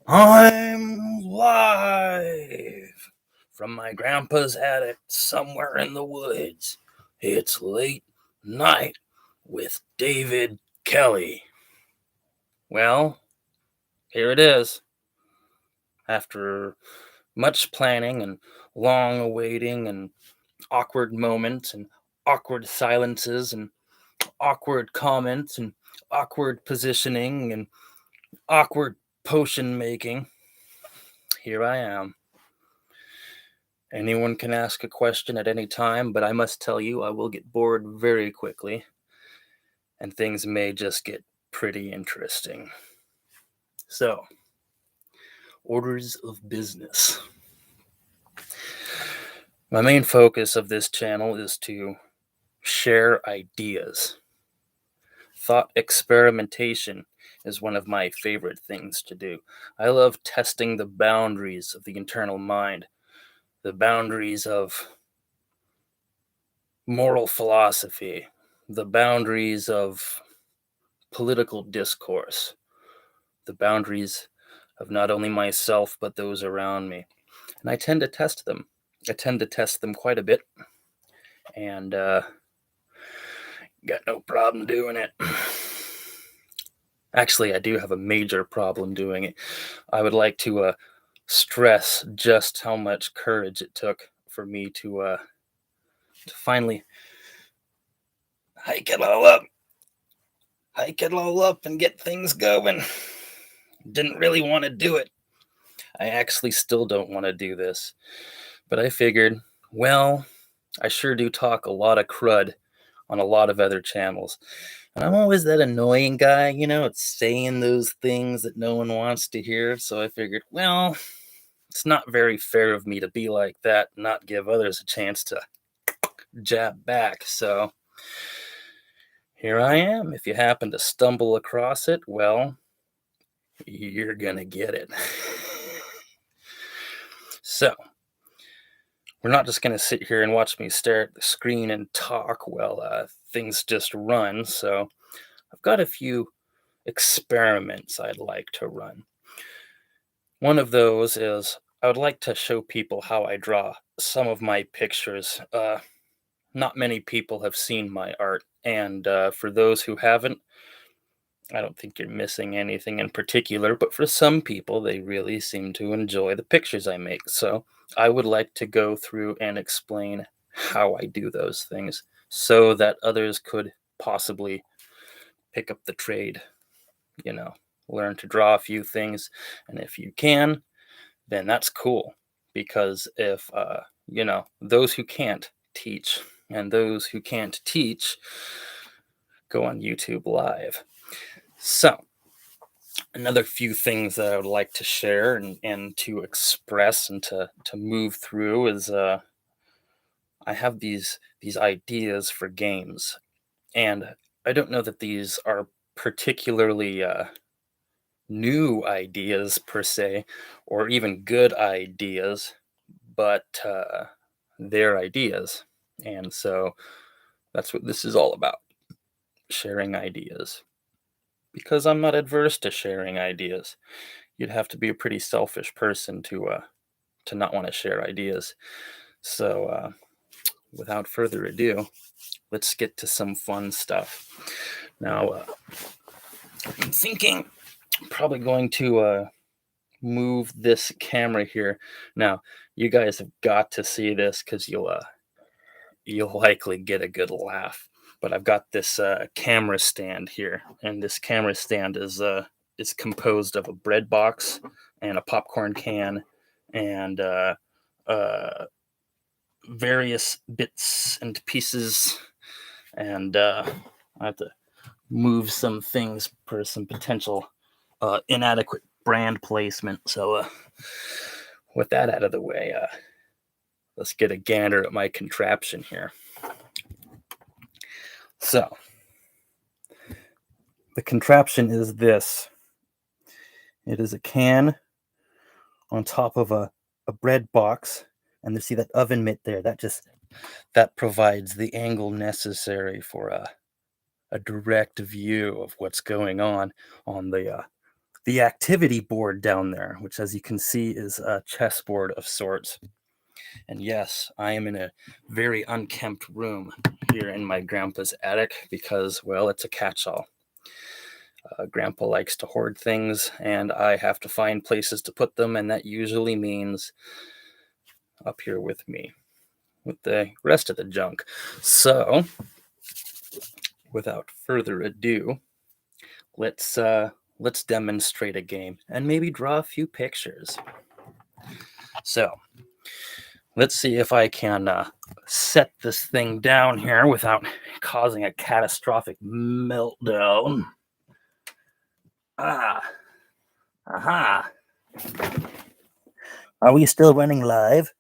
I'm live from my grandpa's attic somewhere in the woods. It's late night with David Kelley. Well, here it is. After much planning and long awaiting and awkward moments and awkward silences and awkward comments and awkward positioning and awkward potion making, here I am. Anyone can ask a question at any time, but I must tell you, I will get bored very quickly, and things may just get pretty interesting. So, orders of business. My main focus of this channel is to share ideas. Thought experimentation is one of my favorite things to do. I love testing the boundaries of the internal mind, the boundaries of moral philosophy, the boundaries of political discourse, the boundaries of not only myself but those around me. And I tend to test them. I tend to test them quite a bit, and got no problem doing it. Actually, I do have a major problem doing it. I would like to stress just how much courage it took for me to finally hike it all up, and get things going. Didn't really want to do it. I actually still don't want to do this. But I figured, well, I sure do talk a lot of crud on a lot of other channels. And I'm always that annoying guy, it's saying those things that no one wants to hear. So I figured, well, it's not very fair of me to be like that and not give others a chance to jab back. So here I am. If you happen to stumble across it, well, you're going to get it. So, we're not just going to sit here and watch me stare at the screen and talk while things just run. So, I've got a few experiments I'd like to run. One of those is I would like to show people how I draw some of my pictures. Not many people have seen my art, and for those who haven't, I don't think you're missing anything in particular, but for some people, they really seem to enjoy the pictures I make. So I would like to go through and explain how I do those things so that others could possibly pick up the trade, learn to draw a few things. And if you can, then that's cool. Because if, those who can't teach and those who can't teach go on YouTube Live. So, another few things that I would like to share and to express and to move through is I have these ideas for games, and I don't know that these are particularly new ideas per se, or even good ideas, but they're ideas, and so that's what this is all about: sharing ideas. Because I'm not adverse to sharing ideas. You'd have to be a pretty selfish person to not want to share ideas. So, without further ado, let's get to some fun stuff. Now, I'm thinking I'm probably going to move this camera here. Now, you guys have got to see this because you'll likely get a good laugh. But I've got this camera stand here, and this camera stand is composed of a bread box and a popcorn can and various bits and pieces. And I have to move some things for some potential inadequate brand placement. So with that out of the way, let's get a gander at my contraption here. So, the contraption is this. It is a can on top of a bread box, and you see that oven mitt there. That provides the angle necessary for a direct view of what's going on the activity board down there, which, as you can see, is a chessboard of sorts. And yes, I am in a very unkempt room here in my grandpa's attic because, well, it's a catch-all. Grandpa likes to hoard things, and I have to find places to put them, and that usually means up here with me, with the rest of the junk. So, without further ado, let's demonstrate a game and maybe draw a few pictures. So, let's see if I can set this thing down here without causing a catastrophic meltdown. Aha. Are we still running live?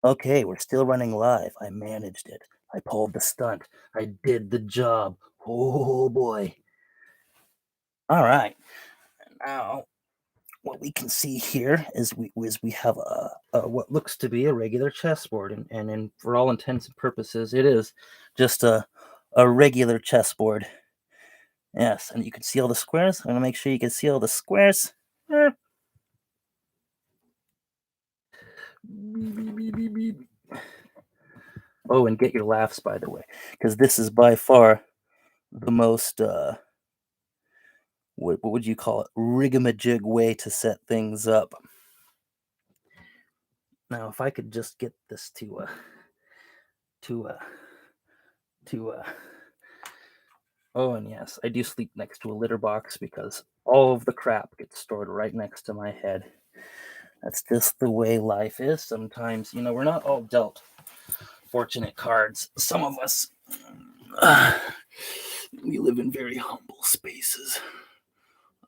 Okay, we're still running live. I managed it. I pulled the stunt. I did the job. Oh boy. All right. Now, what we can see here is we have a what looks to be a regular chessboard, and for all intents and purposes, it is just a regular chessboard. Yes, and you can see all the squares. I'm gonna make sure you can see all the squares. Eh. Beep, beep, beep, beep, beep. Oh, and get your laughs, by the way, because this is by far the most what would you call it, rigamajig way to set things up. Now, if I could just get this to oh, and yes, I do sleep next to a litter box because all of the crap gets stored right next to my head. That's just the way life is sometimes. We're not all dealt fortunate cards. Some of us, we live in very humble spaces,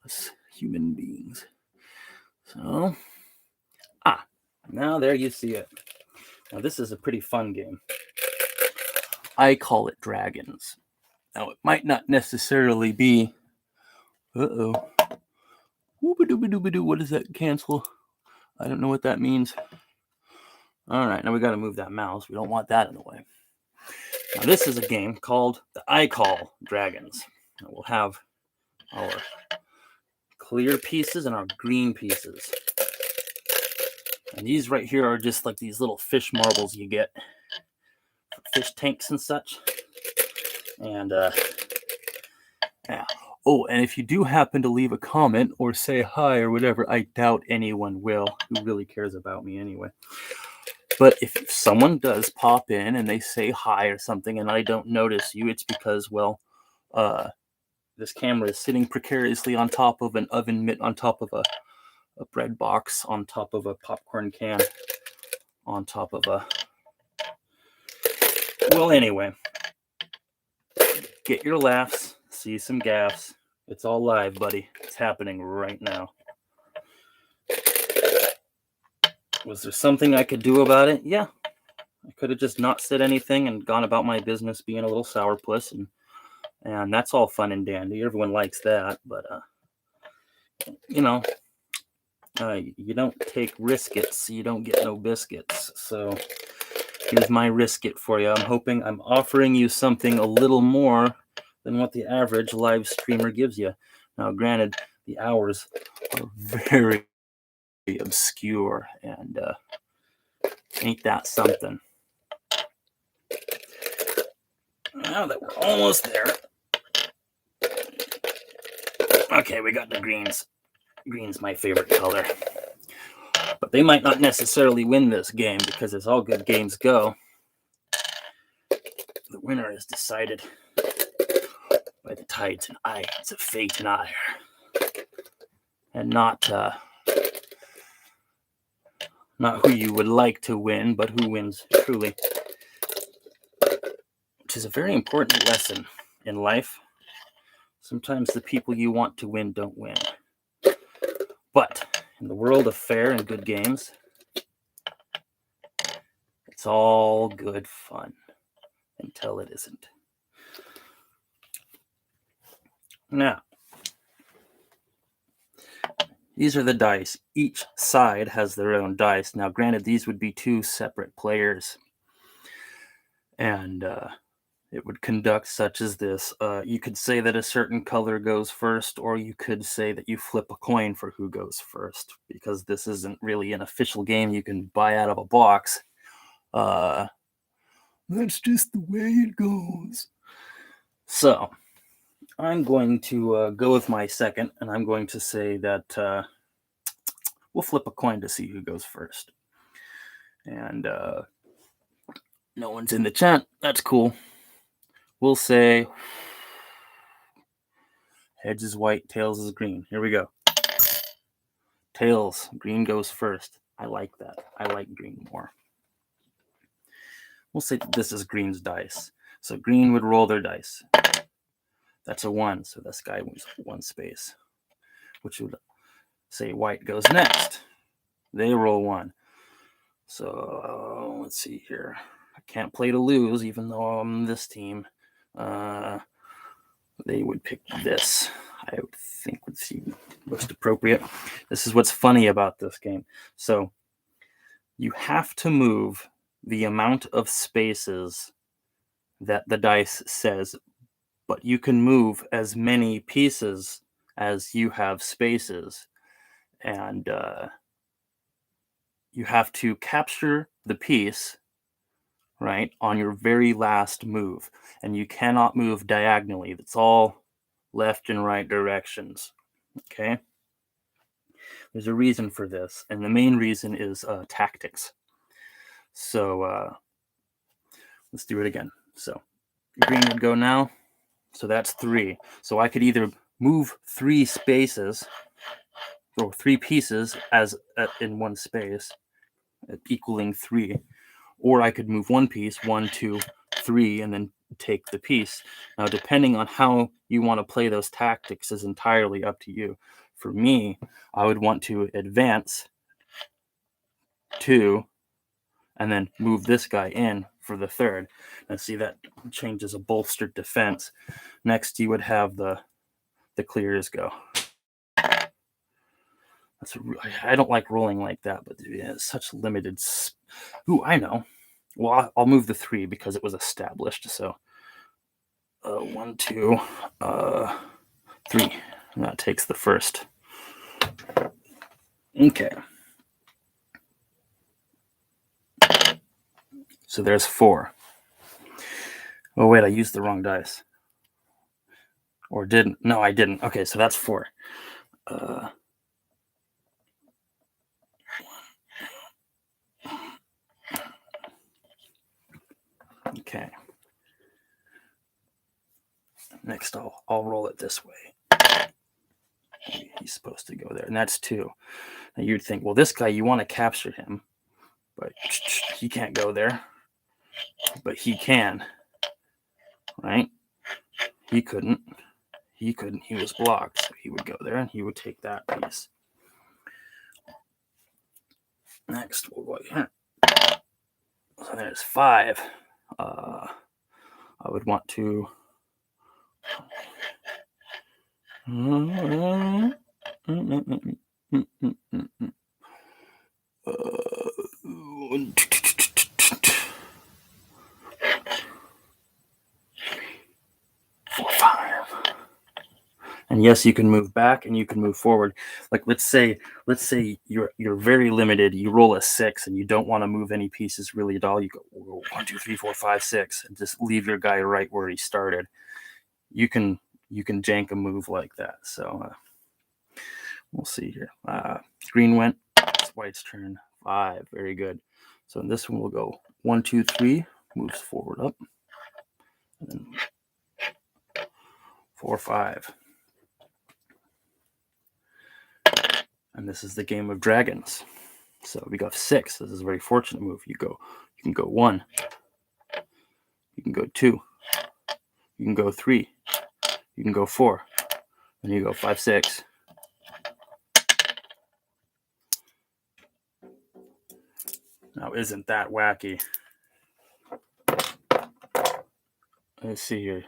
us human beings. So, now there you see it. Now, this is a pretty fun game. I call it Dragons. Now, it might not necessarily be... Uh-oh. Whoop-a-dooba-dooba-doo. What does that cancel? I don't know what that means. All right, now we got to move that mouse. We don't want that in the way. Now, this is a game called the I Call Dragons. Now, we'll have our clear pieces and our green pieces. And these right here are just like these little fish marbles you get for fish tanks and such. And yeah. Oh, and if you do happen to leave a comment or say hi or whatever, I doubt anyone will. Who really cares about me anyway? But if someone does pop in and they say hi or something and I don't notice you, it's because, well, this camera is sitting precariously on top of an oven mitt, on top of a bread box, on top of a popcorn can, on top of a... Well, anyway, get your laughs, see some gaffs. It's all live, buddy. It's happening right now. Was there something I could do about it? Yeah. I could have just not said anything and gone about my business being a little sourpuss, and that's all fun and dandy. Everyone likes that, but you don't take riskets, you don't get no biscuits. So here's my risket for you. I'm offering you something a little more than what the average live streamer gives you. Now, granted, the hours are very obscure, and ain't that something? Now that we're almost there. Okay, we got the greens. Green's my favorite color. But they might not necessarily win this game because as all good games go, the winner is decided by the tides and ides of fate and ire. And not who you would like to win, but who wins truly. Which is a very important lesson in life. Sometimes the people you want to win don't win. But in the world of fair and good games, it's all good fun until it isn't. Now, these are the dice. Each side has their own dice. Now, granted, these would be two separate players. And it would conduct such as this. You could say that a certain color goes first, or you could say that you flip a coin for who goes first, because this isn't really an official game you can buy out of a box. That's just the way it goes. So, I'm going to go with my second, and I'm going to say that we'll flip a coin to see who goes first. And no one's in the chat. That's cool. We'll say heads is white, tails is green. Here we go. Tails. Green goes first. I like that. I like green more. We'll say this is green's dice. So green would roll their dice. That's a 1, so this guy moves 1 space, which would say white goes next. They roll 1. So let's see here. I can't play to lose, even though I'm this team. They would pick this. I would think would seem most appropriate. This is what's funny about this game. So you have to move the amount of spaces that the dice says, but you can move as many pieces as you have spaces. And you have to capture the piece, right, on your very last move. And you cannot move diagonally. That's all left and right directions. Okay? There's a reason for this. And the main reason is tactics. So let's do it again. So green would go now. So that's 3. So I could either move 3 spaces or 3 pieces as in 1 space, equaling 3, or I could move 1 piece, 1, 2, 3, and then take the piece. Now, depending on how you want to play those tactics is entirely up to you. For me, I would want to advance 2 and then move this guy in for the 3rd. And see, that changes a bolstered defense. Next, you would have the clears go. I don't like rolling like that, but it's such limited. Ooh, I know. Well, I'll move the 3 because it was established. So 1, 2, 3. And that takes the first. Okay. So there's 4. Oh, wait, I used the wrong dice. Or didn't. No, I didn't. Okay, so that's 4. Okay. Next, I'll roll it this way. He's supposed to go there, and that's 2. Now you'd think, well, this guy, you want to capture him, but he can't go there. But he can, right? He couldn't. He was blocked. So he would go there, and he would take that piece. Next, we'll go here. So there's 5. I would want to. And yes, you can move back and you can move forward. Like let's say you're very limited. You roll a 6 and you don't want to move any pieces really at all. You go 1, 2, 3, 4, 5, 6, and just leave your guy right where he started. You can jank a move like that. So we'll see here. Green went. It's white's turn. 5. Very good. So in this one we'll go 1, 2, 3. Moves forward up. And then 4, 5. And this is the game of dragons. So we got 6. This is a very fortunate move. You can go 1. You can go 2. You can go 3. You can go 4. And you go 5, 6. Now isn't that wacky? Let's see here.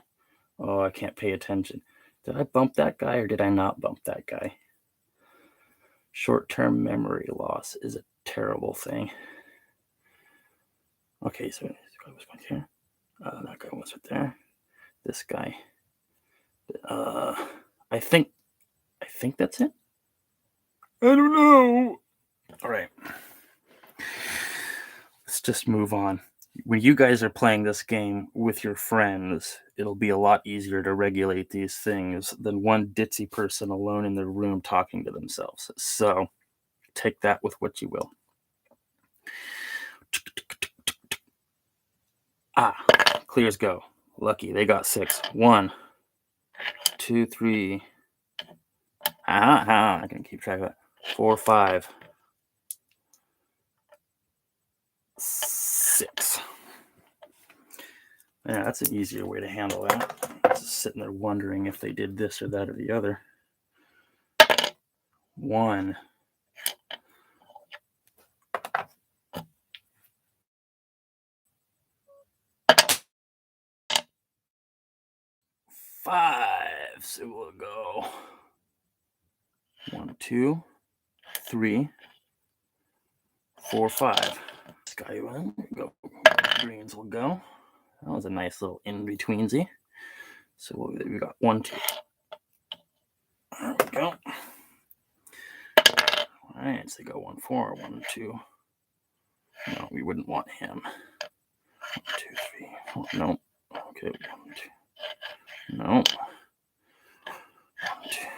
Oh, I can't pay attention. Did I bump that guy or did I not bump that guy? Short-term memory loss is a terrible thing. Okay, so I was here. That guy was right there. This guy. I think that's it. I don't know. All right. Let's just move on. When you guys are playing this game with your friends, it'll be a lot easier to regulate these things than one ditzy person alone in their room talking to themselves. So take that with what you will. Clear as go. Lucky, they got 6. 1, 2, 3. I can keep track of that. 4, 5, 6. Yeah, that's an easier way to handle that. Just sitting there wondering if they did this or that or the other. 1. 5. So we'll go 1, 2, 3, 4, 5. Sky one. Go. Greens will go. That was a nice little in-betweensy. So we got 1, 2. There we go. All right, so go 1, 4, 1, 2. No, we wouldn't want him. 1, 2, 3, 4. No. Okay, 1, 2. No. 1, 2, 3,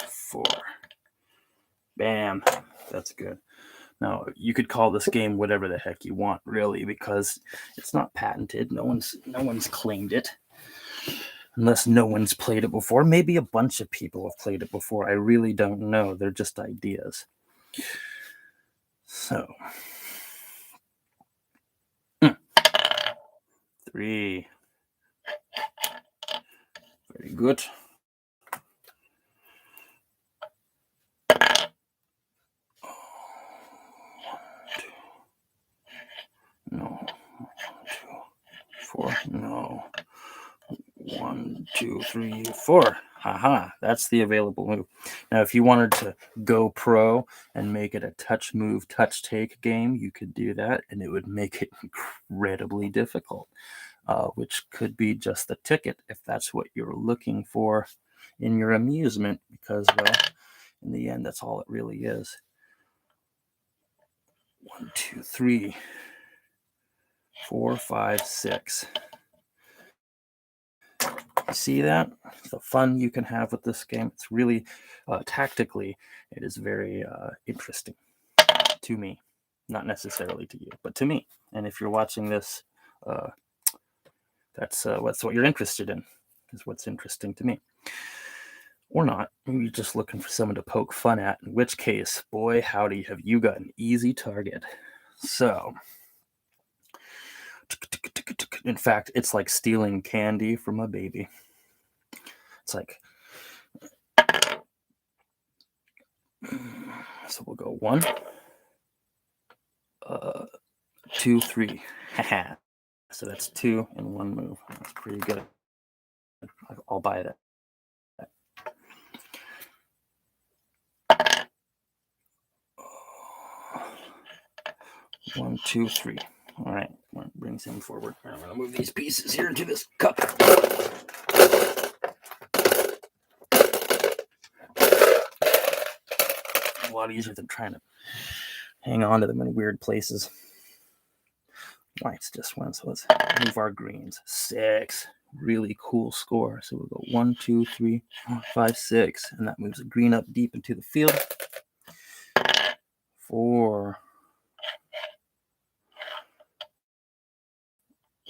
4. Bam. That's good. Now, you could call this game whatever the heck you want, really, because it's not patented. No one's claimed it. Unless no one's played it before. Maybe a bunch of people have played it before. I really don't know. They're just ideas. So, 3. Very good. 4. No. 1, 2, 3, 4. Haha, that's the available move. Now, if you wanted to go pro and make it a touch move, touch take game, you could do that, and it would make it incredibly difficult, which could be just the ticket if that's what you're looking for in your amusement, because, well, in the end, that's all it really is. 1, 2, 3, 4, 5, 6. You see that? The fun you can have with this game. It's really, tactically, it is very interesting to me. Not necessarily to you, but to me. And if you're watching this, that's what you're interested in, is what's interesting to me. Or not. Maybe you're just looking for someone to poke fun at, in which case, boy, howdy, have you got an easy target. So, in fact, it's like stealing candy from a baby. It's like, so we'll go 1, 2, 3. So that's 2 in 1 move. That's pretty good. I'll buy that. 1, 2, 3. All right, brings him forward. I'm going to move these pieces here into this cup. A lot easier than trying to hang on to them in weird places. White's just 1, so let's move our greens. 6. Really cool score. So we'll go 1, 2, 3, 4, 5, 6. And that moves a green up deep into the field. 4.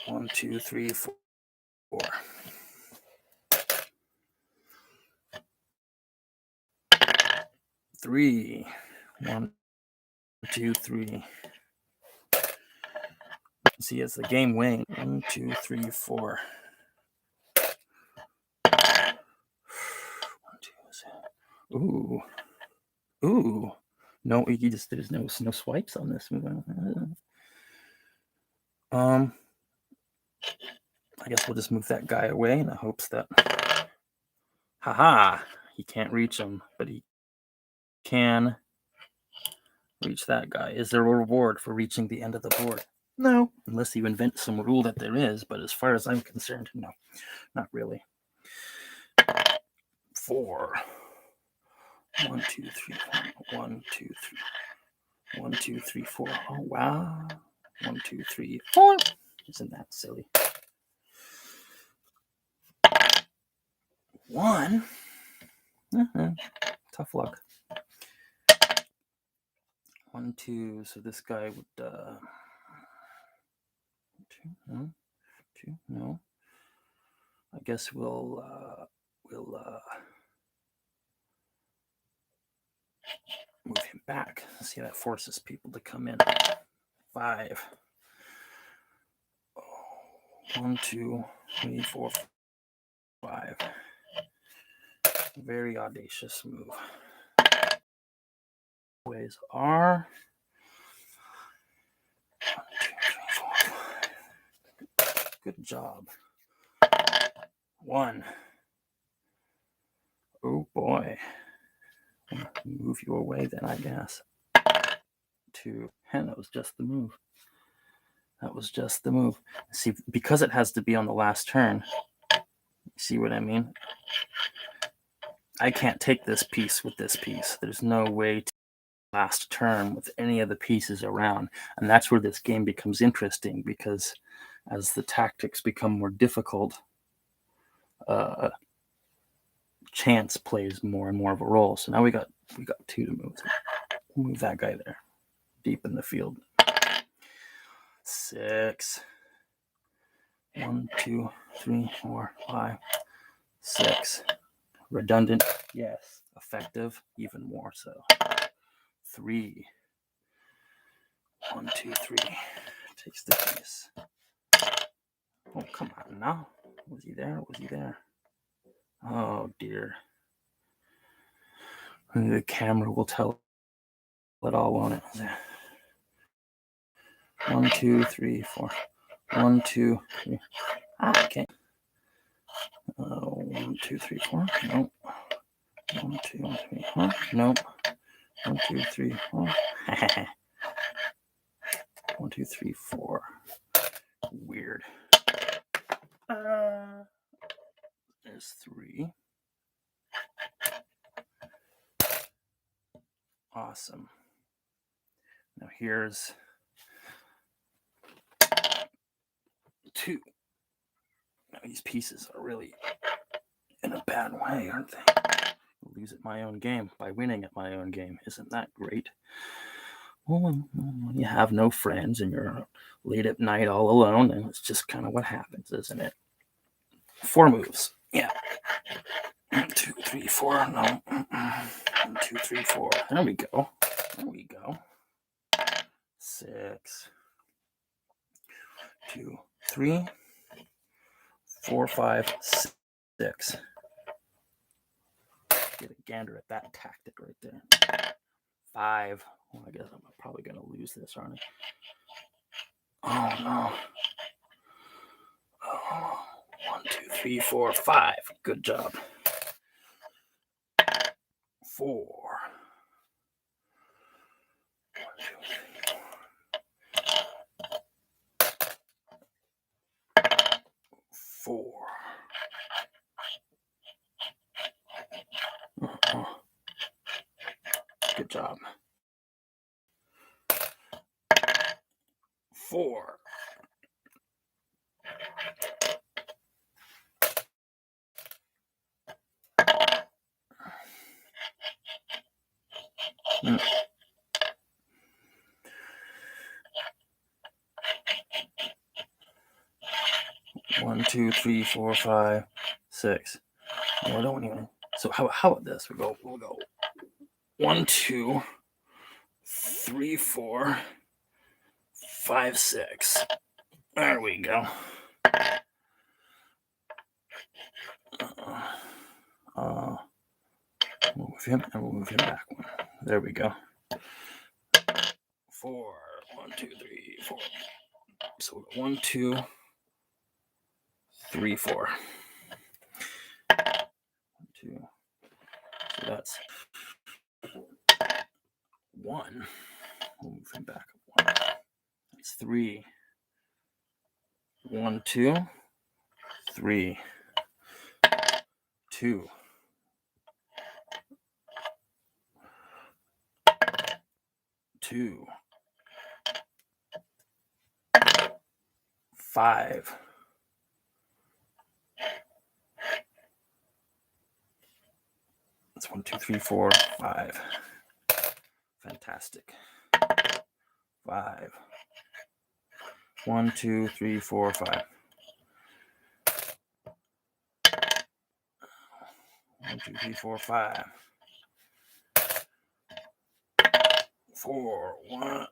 1, 2, 3, 4. 3. 1, 2, 3. See, as the game wanes. 1, 2, 3, 4. 1, 2. Ooh. No, there's no swipes on this move. I guess we'll just move that guy away in the hopes that, he can't reach him, but he can reach that guy. Is there a reward for reaching the end of the board? No, unless you invent some rule that there is, but as far as I'm concerned, no, not really. 4. 1, 2, 3, 4. 1, 2, 3. 1, 2, 3, 4. Oh, wow. 1, 2, 3, 4. Isn't that silly? 1. Tough luck. 1, 2. So this guy would. 2. No. 2. No. I guess we'll move him back. See, that forces people to come in. 5. 1, 2, 3, 4, 5. Very audacious move. Ways are 1, 2, 3, 4. Good job. 1. Oh boy. Move you away then, I guess. 2. And that was just the move. That was just the move. See, because it has to be on the last turn. See what I mean? I can't take this piece with this piece. There's no way to last turn with any of the pieces around. And that's where this game becomes interesting, because as the tactics become more difficult, chance plays more and more of a role. So now we got 2 to move. We'll move that guy there, deep in the field. 6. 1, 2, 3, 4, 5, 6. Redundant, yes. Effective, even more so. 3. 1, 2, 3. Takes the piece. Oh, come on now. Was he there? Was he there? Oh, dear. The camera will tell it all, won't it? 1, 2, 3, 4. 1, 2, 3. Okay. 1, 2, 3, 4. Nope. 1, 2, 3, 4. Nope. 1, 2, 3, 4. 1, 2, 3, 4. Weird. There's 3. Awesome. Now here's 2. Now these pieces are really in a bad way, aren't they? I'll lose at my own game by winning at my own game. Isn't that great? Well, when you have no friends and you're late at night all alone, and it's just kind of what happens, isn't it? 4 moves. Yeah. 1, 2, 3, 4. No. 1, 2, 3, 4. There we go. There we go. 6. 2, 3, 4, 5, 6. Get a gander at that tactic right there. 5. Well, I guess I'm probably going to lose this, aren't I? Oh, no. Oh, 1, 2, 3, 4, 5. Good job. 4. 1, 2, 3, 4. Good job. 4. 1, 2, 3, 4, 5, 6. No, I don't even. So how about this? We'll go 1, 2, 3, 4, 5, 6. There we go. We'll move him and we'll move him back 1. There we go. 4. 1, 2, 3, 4. So 1, 2, 3, 4. 1, 2. So that's 1. We'll move him back 1. That's 3. 1, 2, 3, 2, 2, 5. That's 1, 2, 3, 4, 5. Fantastic. 5. 1, 2, 3, 4, 5. 1, 2, 3, 4, 5. 4, 1.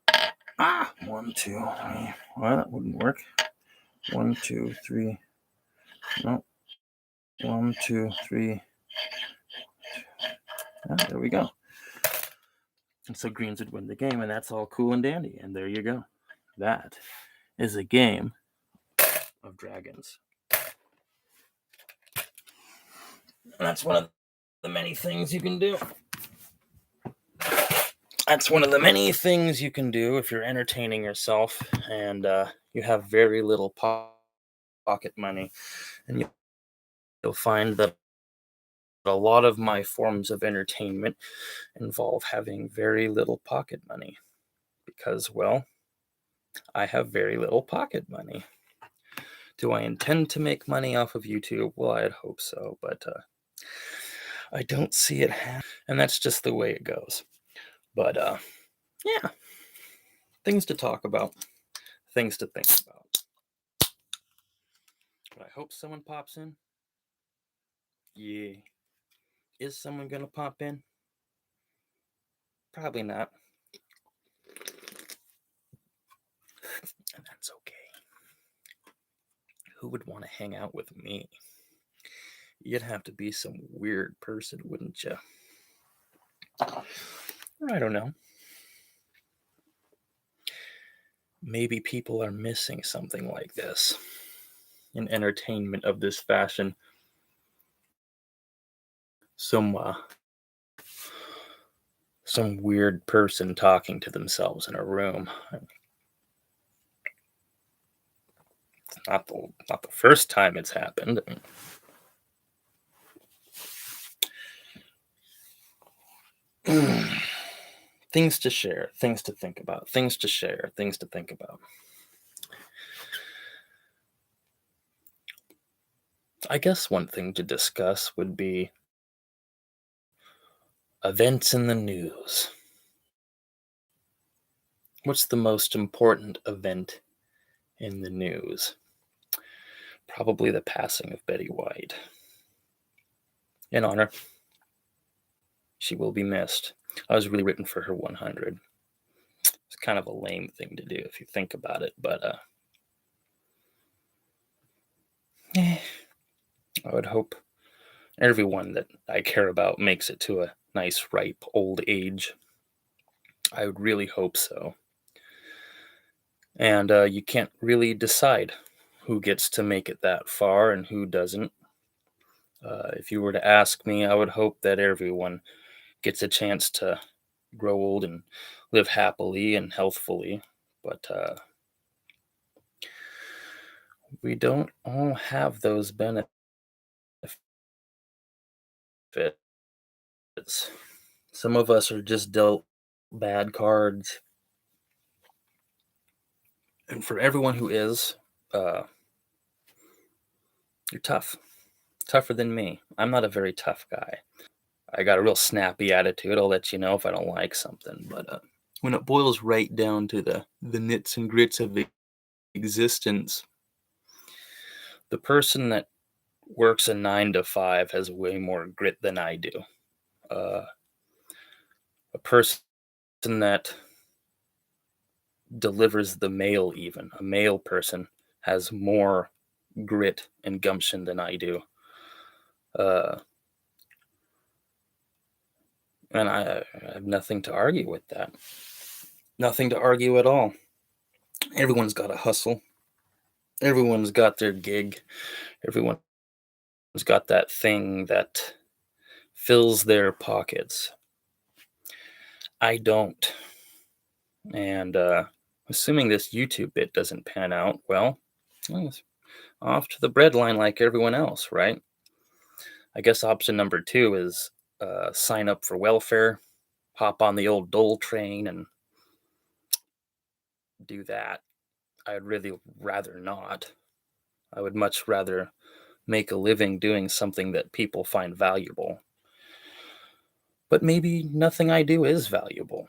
1, 2, 3. Well, that wouldn't work. 1, 2, 3. No. 1, 2, 3. There we go. And so greens would win the game, and that's all cool and dandy. And there you go. That is a game of dragons. And that's one of the many things you can do. That's one of the many things you can do if you're entertaining yourself and you have very little pocket money. And you'll find that a lot of my forms of entertainment involve having very little pocket money because, well, I have very little pocket money. Do I intend to make money off of YouTube? Well, I'd hope so, but I don't see it happening. And that's just the way it goes. But yeah, things to talk about, things to think about. But I hope someone pops in. Yeah. Is someone going to pop in? Probably not. And that's okay. Who would want to hang out with me? You'd have to be some weird person, wouldn't you? I don't know. Maybe people are missing something like this. An entertainment of this fashion. Some weird person talking to themselves in a room. It's not the first time it's happened. Things to share, things to think about, things to share, things to think about. I guess one thing to discuss would be events in the news. What's the most important event in the news? Probably the passing of Betty White. In honor. She will be missed. I was really rooting for her 100. It's kind of a lame thing to do if you think about it, but I would hope everyone that I care about makes it to a nice, ripe old age. I would really hope so. And you can't really decide who gets to make it that far and who doesn't. If you were to ask me, I would hope that everyone gets a chance to grow old and live happily and healthfully. But we don't all have those benefits. Some of us are just dealt bad cards. And for everyone who is, you're tough. Tougher than me. I'm not a very tough guy. I got a real snappy attitude. I'll let you know if I don't like something. But when it boils right down to the nits and grits of existence, the person that works a 9 to 5 has way more grit than I do. A person that delivers the mail, even a male person, has more grit and gumption than I do. And I have nothing to argue with that. Nothing to argue at all. Everyone's got a hustle. Everyone's got their gig. Everyone's got that thing that fills their pockets. I don't. And assuming this YouTube bit doesn't pan out, well, Nice. Off to the bread line like everyone else, right? I guess option number two is sign up for welfare, hop on the old dole train, and do that. I'd really rather not. I would much rather make a living doing something that people find valuable. But maybe nothing I do is valuable.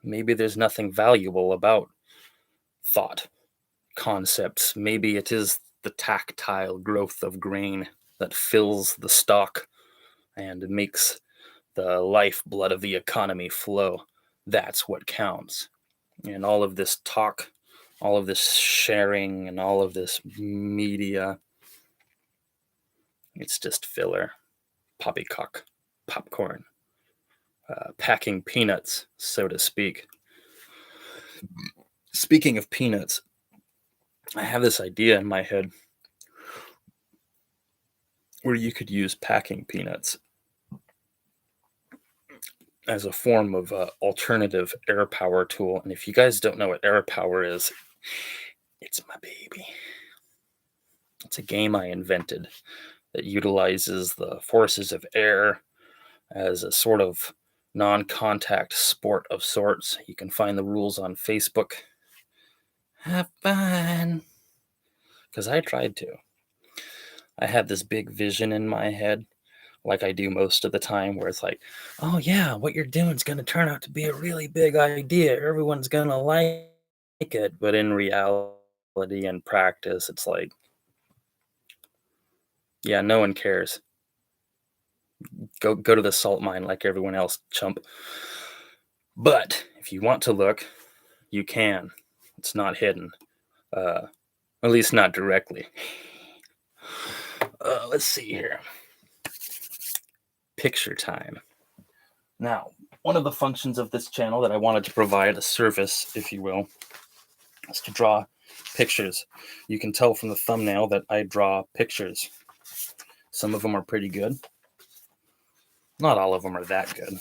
Maybe there's nothing valuable about thought, concepts. Maybe it is the tactile growth of grain that fills the stalk and makes the lifeblood of the economy flow. That's what counts. And all of this talk, all of this sharing, and all of this media, it's just filler, poppycock, popcorn, packing peanuts, so to speak. Speaking of peanuts, I have this idea in my head where you could use packing peanuts as a form of alternative air power tool. And if you guys don't know what air power is, it's my baby. It's a game I invented that utilizes the forces of air as a sort of non-contact sport of sorts. You can find the rules on Facebook. Have fun. Because I tried to. I had this big vision in my head, like I do most of the time, where it's like, oh yeah, what you're doing is going to turn out to be a really big idea. Everyone's going to like it. But in reality and practice, it's like, yeah, no one cares. Go to the salt mine like everyone else, chump. But if you want to look, you can. It's not hidden. At least not directly. Let's see here. Picture time. Now, one of the functions of this channel that I wanted to provide, a service, if you will, is to draw pictures. You can tell from the thumbnail that I draw pictures. Some of them are pretty good. Not all of them are that good.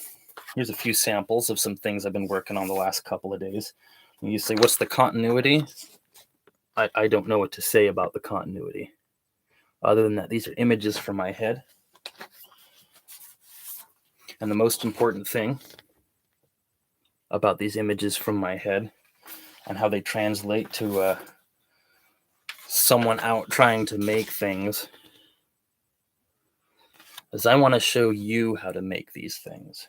Here's a few samples of some things I've been working on the last couple of days. And you say, what's the continuity? I don't know what to say about the continuity. Other than that, these are images from my head. And the most important thing about these images from my head and how they translate to someone out trying to make things is I want to show you how to make these things.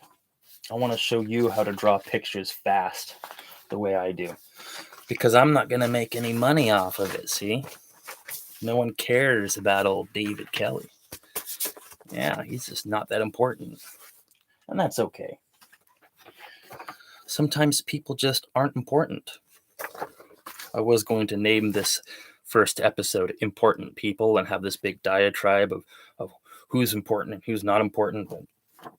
I want to show you how to draw pictures fast the way I do. Because I'm not going to make any money off of it, see? No one cares about old David Kelley. Yeah, he's just not that important. And that's okay. Sometimes people just aren't important. I was going to name this first episode Important People and have this big diatribe of who's important and who's not important, but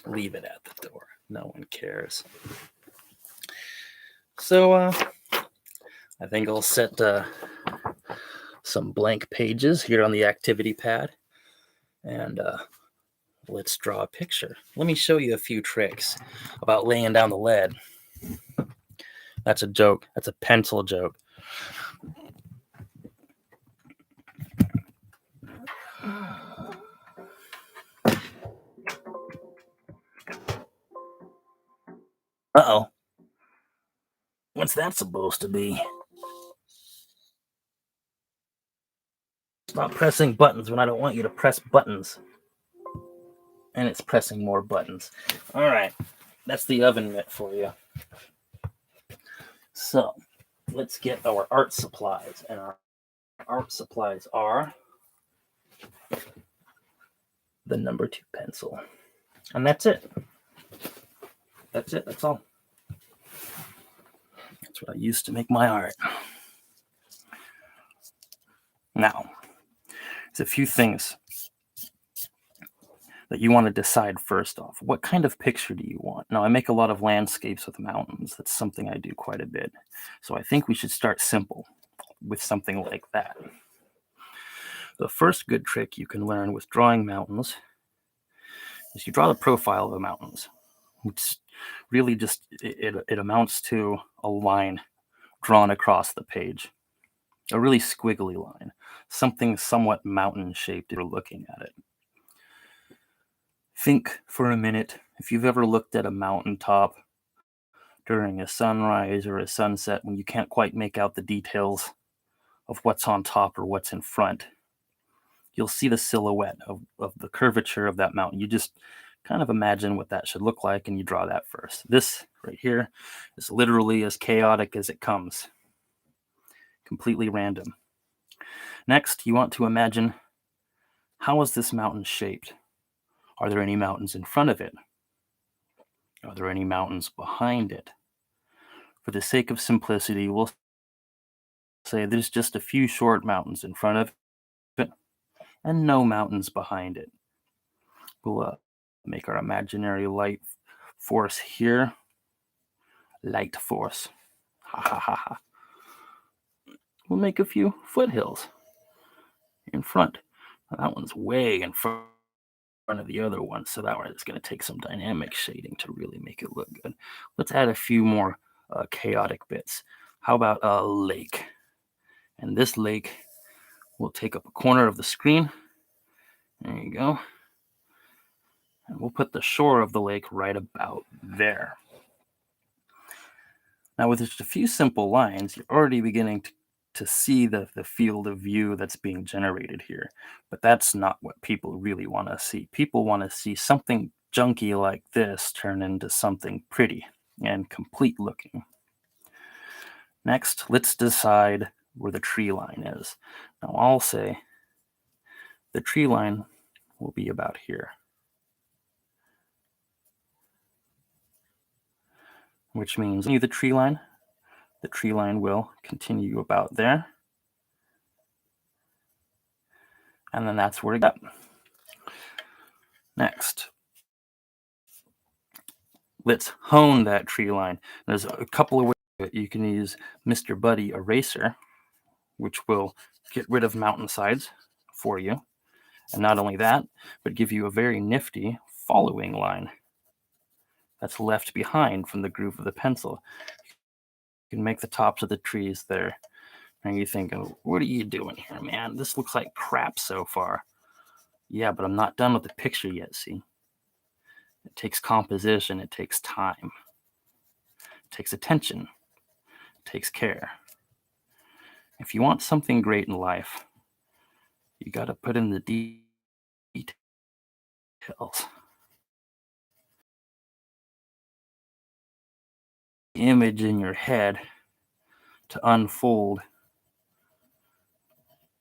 leave it at the door. No one cares. So I think I'll set some blank pages here on the activity pad and let's draw a picture. Let me show you a few tricks about laying down the lead. That's a joke. That's a pencil joke. Uh-oh. What's that supposed to be? Stop pressing buttons when I don't want you to press buttons. And it's pressing more buttons. All right. That's the oven mitt for you. So let's get our art supplies. And our art supplies are the number 2 pencil. And that's it. That's it. That's all. That's what I use to make my art. Now, there's a few things that you want to decide first off. What kind of picture do you want? Now, I make a lot of landscapes with mountains. That's something I do quite a bit. So I think we should start simple with something like that. The first good trick you can learn with drawing mountains is you draw the profile of the mountains. It's really just, it amounts to a line drawn across the page. a really squiggly line, something somewhat mountain shaped if you're looking at it. Think for a minute if you've ever looked at a mountaintop during a sunrise or a sunset when you can't quite make out the details of what's on top or what's in front. You'll see the silhouette of the curvature of that mountain. You just kind of imagine what that should look like and you draw that first. This right here is literally as chaotic as it comes, completely random. Next, you want to imagine, how is this mountain shaped? Are there any mountains in front of it? Are there any mountains behind it? For the sake of simplicity, we'll say there's just a few short mountains in front of it and no mountains behind it. We'll make our imaginary light force here. Light force. Ha ha ha ha. We'll make a few foothills in front. Now, that one's way in front of the other one, so that one is going to take some dynamic shading to really make it look good. Let's add a few more chaotic bits. How about a lake? And this lake will take up a corner of the screen. There you go. And we'll put the shore of the lake right about there. Now, with just a few simple lines, you're already beginning to see the field of view that's being generated here. But that's not what people really want to see. People want to see something junky like this turn into something pretty and complete looking. Next, let's decide where the tree line is. Now, I'll say the tree line will be about here, which means the tree line will continue about there. And then that's where it got. Next, let's hone that tree line. There's a couple of ways that you can use Mr. Buddy Eraser, which will get rid of mountainsides for you. And not only that, but give you a very nifty following line that's left behind from the groove of the pencil. You can make the tops of the trees there. And you're thinking, what are you doing here, man? This looks like crap so far. Yeah, but I'm not done with the picture yet, see? It takes composition, it takes time, it takes attention, it takes care. If you want something great in life, you got to put in the details. The image in your head to unfold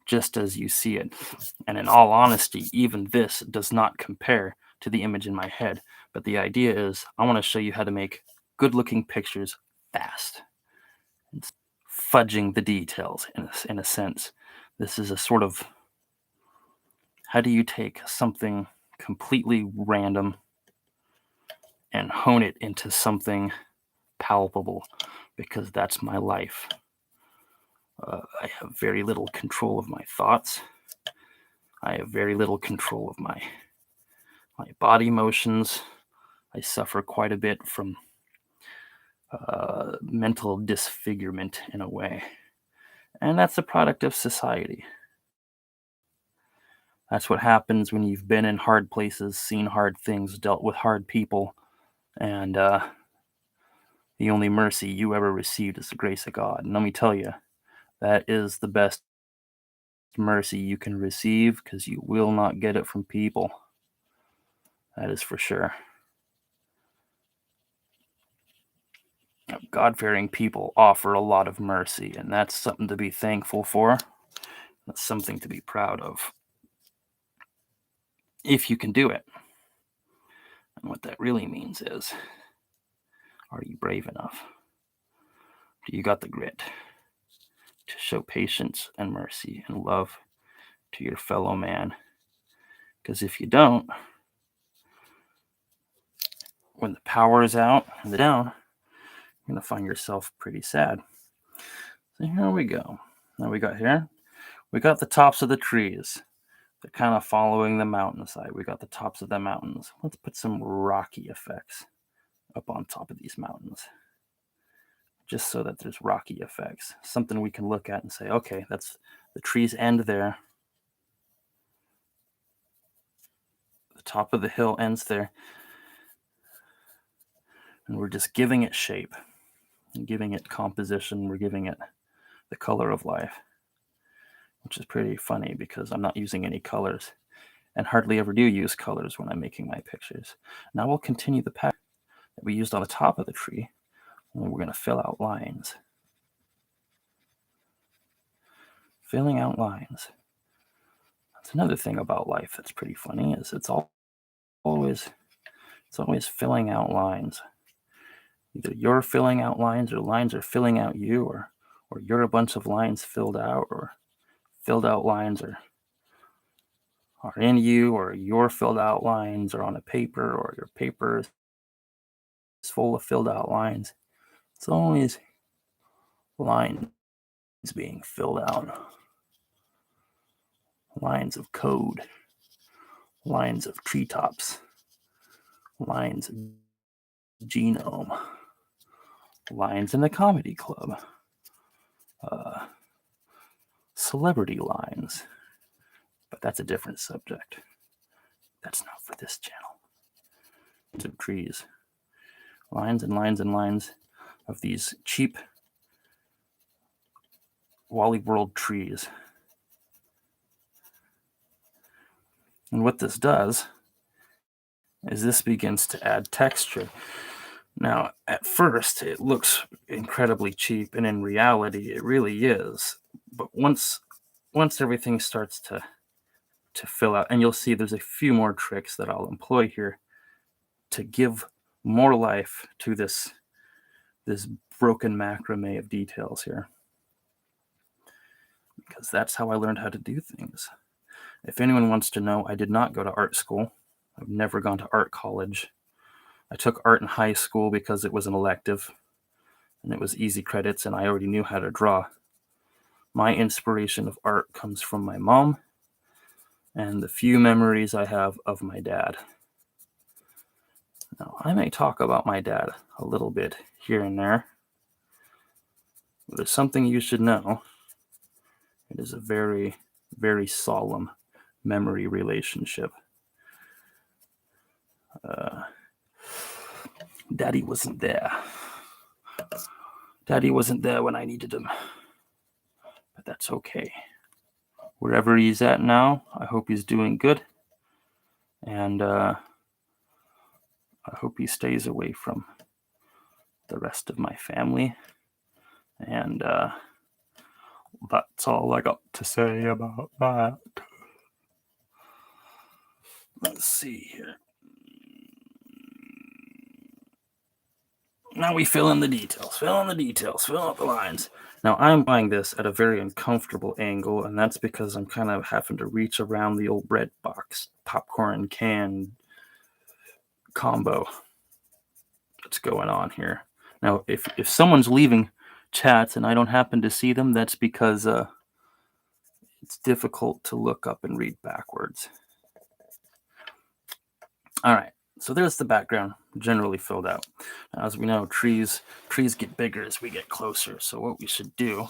just as you see it. And in all honesty, even this does not compare to the image in my head. But the idea is, I want to show you how to make good-looking pictures fast. It's fudging the details in a sense. This is a sort of, how do you take something completely random and hone it into something palpable? Because that's my life. I have very little control of my thoughts. I have very little control of my body motions. I suffer quite a bit from mental disfigurement in a way. And that's a product of society. That's what happens when you've been in hard places, seen hard things, dealt with hard people, and the only mercy you ever received is the grace of God. And let me tell you, that is the best mercy you can receive, because you will not get it from people. That is for sure. God-fearing people offer a lot of mercy, and that's something to be thankful for. That's something to be proud of, if you can do it. And what that really means is, are you brave enough? Do you got the grit to show patience and mercy and love to your fellow man? Because if you don't, when the power is out and the down, you're going to find yourself pretty sad. So here we go. Now we got the tops of the trees. They're kind of following the mountainside. We got the tops of the mountains. Let's put some rocky effects up on top of these mountains. just so that there's rocky effects, something we can look at and say, okay, that's the tree's end there. The top of the hill ends there. And we're just giving it shape and giving it composition. We're giving it the color of life, which is pretty funny because I'm not using any colors and hardly ever do use colors when I'm making my pictures. Now we'll continue the pattern that we used on the top of the tree, and we're going to fill out lines. Filling out lines. That's another thing about life that's pretty funny, is it's always filling out lines. Either you're filling out lines or lines are filling out you, or you're a bunch of lines filled out, or filled out lines are in you, or your filled out lines are on a paper, or your paper is full of filled out lines. It's always lines being filled out. Lines of code, lines of treetops, lines of genome, lines in the comedy club, celebrity lines. But that's a different subject. That's not for this channel. It's of trees. Lines and lines and lines of these cheap Wally World trees. And what this does is this begins to add texture. Now, at first, it looks incredibly cheap, and in reality, it really is. But once everything starts to fill out, and you'll see there's a few more tricks that I'll employ here to give more life to this broken macrame of details here, because that's how I learned how to do things. If anyone wants to know, I did not go to art school. I've never gone to art college. I took art in high school because it was an elective and it was easy credits and I already knew how to draw. My inspiration of art comes from my mom and the few memories I have of my dad. Now, I may talk about my dad a little bit here and there, but there's something you should know. It is a very, very solemn memory relationship. Daddy wasn't there. Daddy wasn't there when I needed him. But that's okay. Wherever he's at now, I hope he's doing good. And I hope he stays away from the rest of my family. And that's all I got to say about that. Let's see here. Now we fill in the details, fill out the lines. Now I'm buying this at a very uncomfortable angle, and that's because I'm kind of having to reach around the old bread box, popcorn can combo that's going on here. Now, if someone's leaving chats and I don't happen to see them, that's because it's difficult to look up and read backwards. All right. So there's the background generally filled out. Now, as we know, trees get bigger as we get closer. So what we should do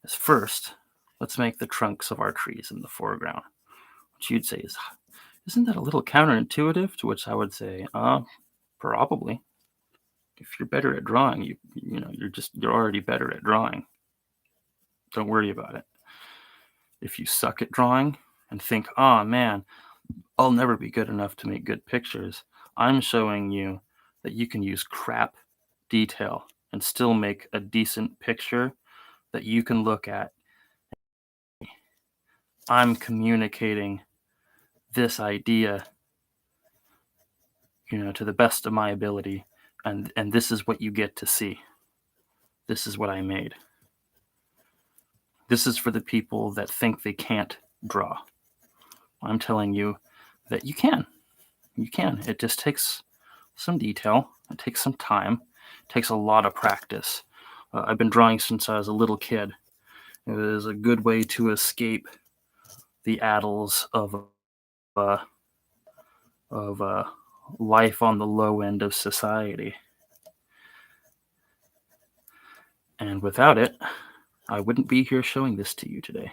is first, let's make the trunks of our trees in the foreground. What you'd say is, isn't that a little counterintuitive? To which I would say, probably. If you're better at drawing, you're already better at drawing. Don't worry about it. If you suck at drawing and think, oh man, I'll never be good enough to make good pictures, I'm showing you that you can use crap detail and still make a decent picture that you can look at. I'm communicating this idea, to the best of my ability, and this is what you get to see. This is what I made. This is for the people that think they can't draw. I'm telling you that you can. You can. It just takes some detail. It takes some time. It takes a lot of practice. I've been drawing since I was a little kid. It was a good way to escape the addles of life on the low end of society. And without it, I wouldn't be here showing this to you today.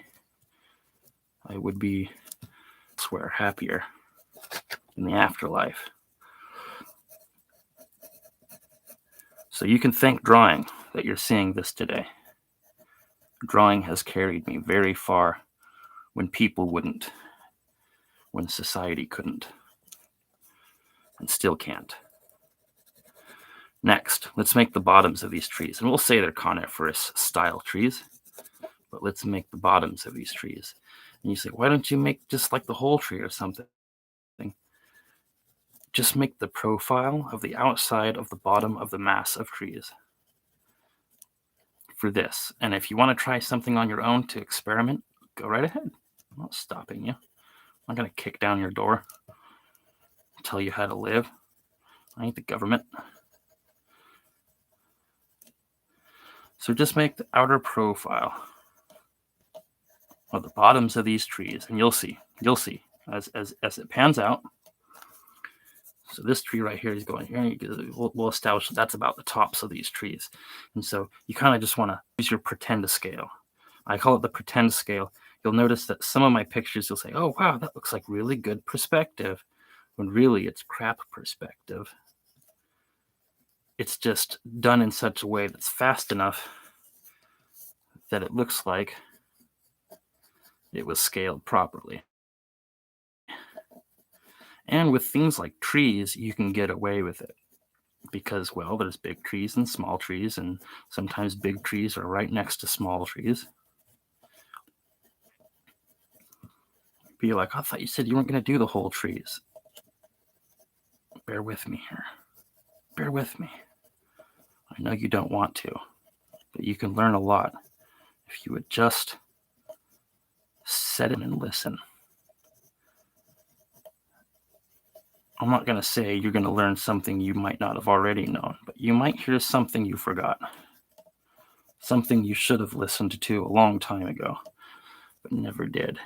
I would be elsewhere, happier, in the afterlife. So you can thank drawing that you're seeing this today. Drawing has carried me very far when people wouldn't, when society couldn't, and still can't. Next, let's make the bottoms of these trees. And we'll say they're coniferous style trees, but let's make the bottoms of these trees. And you say, why don't you make just like the whole tree or something? Just make the profile of the outside of the bottom of the mass of trees for this. And if you want to try something on your own to experiment, go right ahead. I'm not stopping you. I'm not going to kick down your door and tell you how to live. I ain't the government. So just make the outer profile of the bottoms of these trees, and you'll see as it pans out. So this tree right here is going here. We'll establish that's about the tops of these trees. And so you kind of just want to use your pretend scale. I call it the pretend scale. You'll notice that some of my pictures, you'll say, oh, wow, that looks like really good perspective. When really it's crap perspective. It's just done in such a way that's fast enough that it looks like it was scaled properly. And with things like trees, you can get away with it because, well, there's big trees and small trees, and sometimes big trees are right next to small trees. Be like, I thought you said you weren't going to do the whole trees. Bear with me here. Bear with me. I know you don't want to, but you can learn a lot if you would just sit in and listen. I'm not going to say you're going to learn something you might not have already known, but you might hear something you forgot. Something you should have listened to a long time ago, but never did.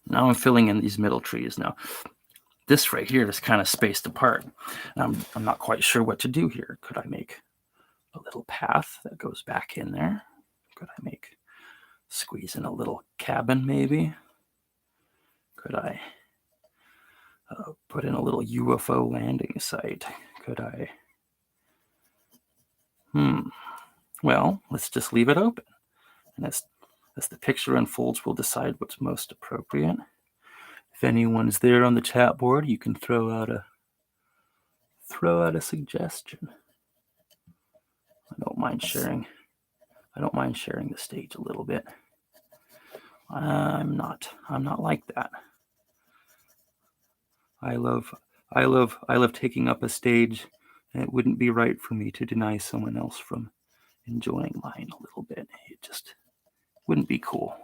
Now I'm filling in these middle trees. Now, this right here is kind of spaced apart. I'm not quite sure what to do here. Could I make a little path that goes back in there? Could I squeeze in a little cabin maybe? Could I put in a little UFO landing site? Could I? Well, let's just leave it open. And as the picture unfolds, we'll decide what's most appropriate. If anyone's there on the chat board, you can throw out a suggestion. I don't mind sharing the stage a little bit. I'm not like that. I love taking up a stage, and it wouldn't be right for me to deny someone else from enjoying mine a little bit. It just wouldn't be cool.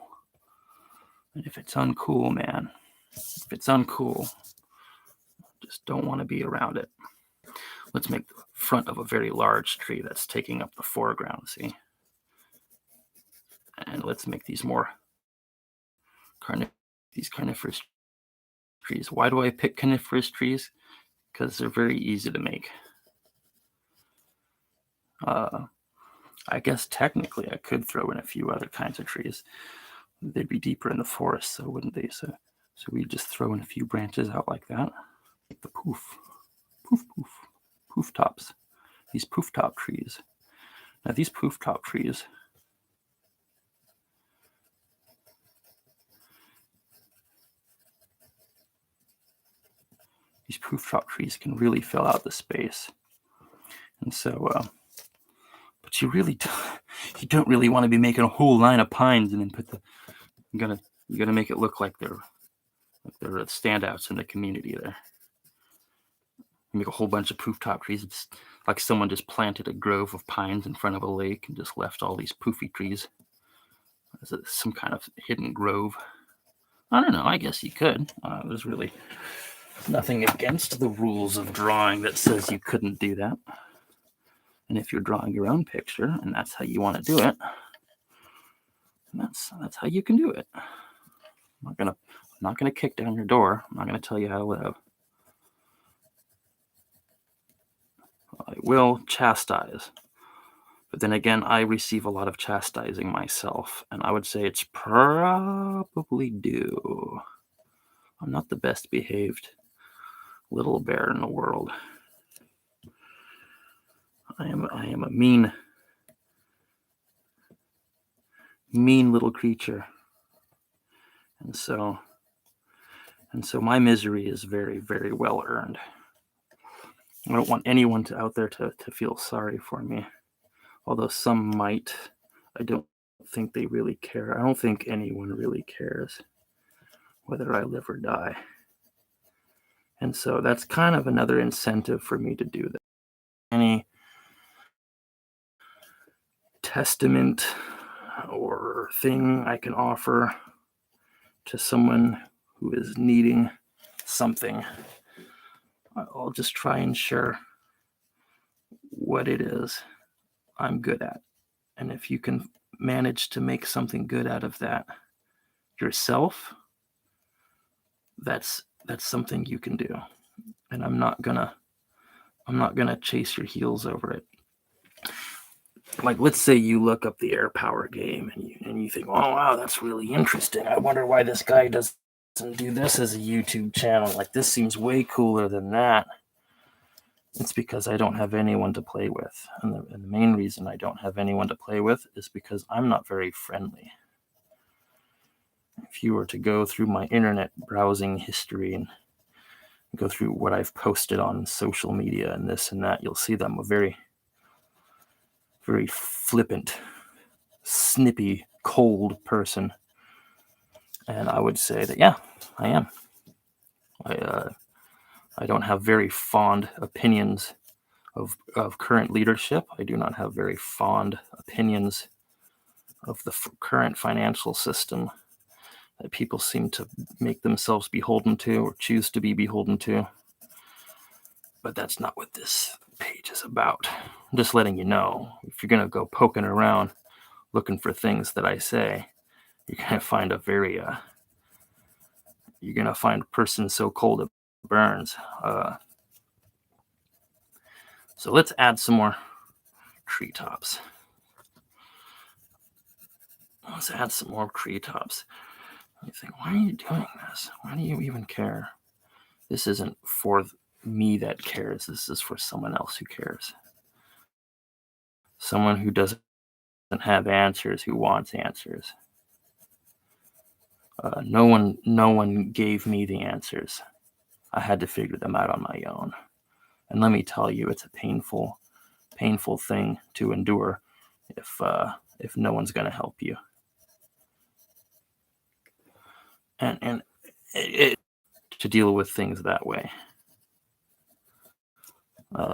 And if it's uncool, man, just don't want to be around it. Let's make the front of a very large tree that's taking up the foreground, see? And let's make these more coniferous trees. Why do I pick coniferous trees? Because they're very easy to make. I guess technically I could throw in a few other kinds of trees. They'd be deeper in the forest, so wouldn't they? So we just throw in a few branches out like that. Like the poof tops. These poof top trees. Now these poof top trees, can really fill out the space. And so, but you don't really want to be making a whole line of pines and then you're gonna make it look like they're standouts in the community there. You make a whole bunch of poof top trees. It's like someone just planted a grove of pines in front of a lake and just left all these poofy trees as some kind of hidden grove. I don't know. I guess you could. There's really nothing against the rules of drawing that says you couldn't do that. And if you're drawing your own picture and that's how you want to do it, that's how you can do it. I'm not going to kick down your door. I'm not going to tell you how to live. I will chastise. But then again, I receive a lot of chastising myself, and I would say it's probably due. I'm not the best behaved little bear in the world. I am a mean little creature. And so my misery is very, very well earned. I don't want anyone out there to feel sorry for me, although some might. I don't think they really care. I don't think anyone really cares whether I live or die. And so that's kind of another incentive for me to do that. Any testament or thing I can offer to someone who is needing something, I'll just try and share what it is I'm good at. And if you can manage to make something good out of that yourself, that's something you can do. And I'm not gonna chase your heels over it. Like, let's say you look up the air power game and you think, oh wow, that's really interesting. I wonder why this guy doesn't do this as a YouTube channel. Like, this seems way cooler than that. It's because I don't have anyone to play with. And the main reason I don't have anyone to play with is because I'm not very friendly. If you were to go through my internet browsing history and go through what I've posted on social media and this and that, you'll see that I'm a very, very flippant, snippy, cold person. And I would say that, yeah, I am. I don't have very fond opinions of current leadership. I do not have very fond opinions of the current financial system that people seem to make themselves beholden to or choose to be beholden to. But that's not what this page is about. I'm just letting you know, if you're going to go poking around looking for things that I say, you're going to find a person so cold it burns. So let's add some more treetops. Let's add some more treetops. You think, why are you doing this? Why do you even care? This isn't for me that cares. This is for someone else who cares. Someone who doesn't have answers, who wants answers. No one gave me the answers. I had to figure them out on my own. And let me tell you, it's a painful thing to endure if no one's going to help you. And to deal with things that way.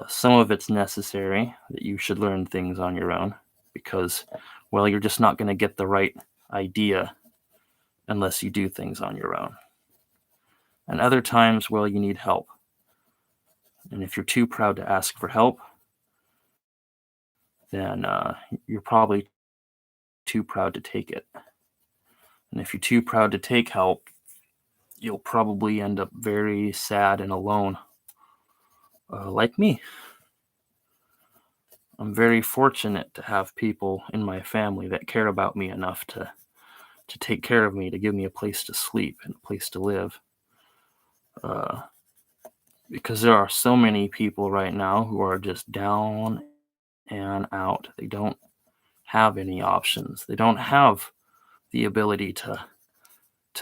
Some of it's necessary that you should learn things on your own because, well, you're just not going to get the right idea unless you do things on your own. And other times, well, you need help. And if you're too proud to ask for help, then you're probably too proud to take it. And if you're too proud to take help, you'll probably end up very sad and alone, like me. I'm very fortunate to have people in my family that care about me enough to take care of me, to give me a place to sleep and a place to live. Because there are so many people right now who are just down and out. They don't have any options. They don't have the ability to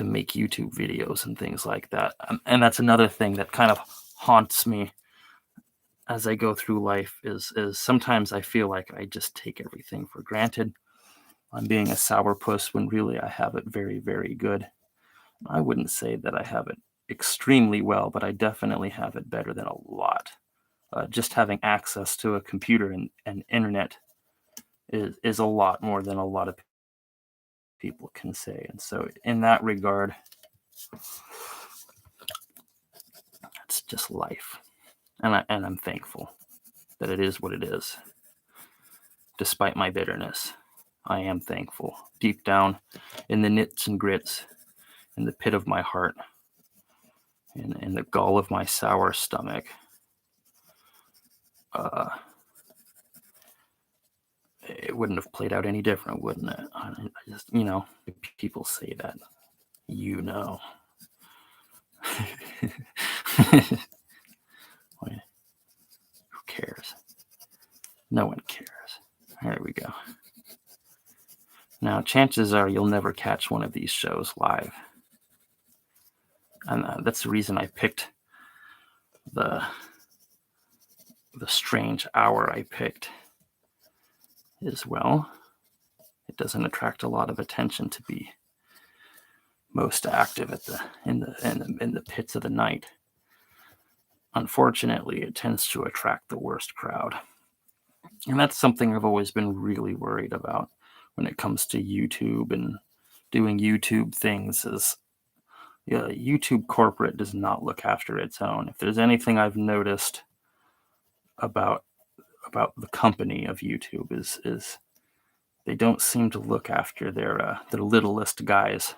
make YouTube videos and things like that. And that's another thing that kind of haunts me as I go through life is sometimes I feel like I just take everything for granted. I'm being a sourpuss when really I have it very, very good. I wouldn't say that I have it extremely well, but I definitely have it better than a lot. Just having access to a computer and internet is a lot more than a lot of people can say. And so in that regard, it's just life. And I'm thankful that it is what it is. Despite my bitterness, I am thankful. Deep down in the nits and grits, in the pit of my heart, in the gall of my sour stomach, uh, it wouldn't have played out any different, wouldn't it? I just, people say that, you know. Who cares? No one cares. There we go. Now, chances are you'll never catch one of these shows live. And that's the reason I picked the strange hour I picked as well. It doesn't attract a lot of attention to be most active in the pits of the night. Unfortunately, it tends to attract the worst crowd. And that's something I've always been really worried about when it comes to YouTube and doing YouTube things. Is YouTube corporate does not look after its own. If there's anything I've noticed about the company of YouTube is they don't seem to look after their littlest guys.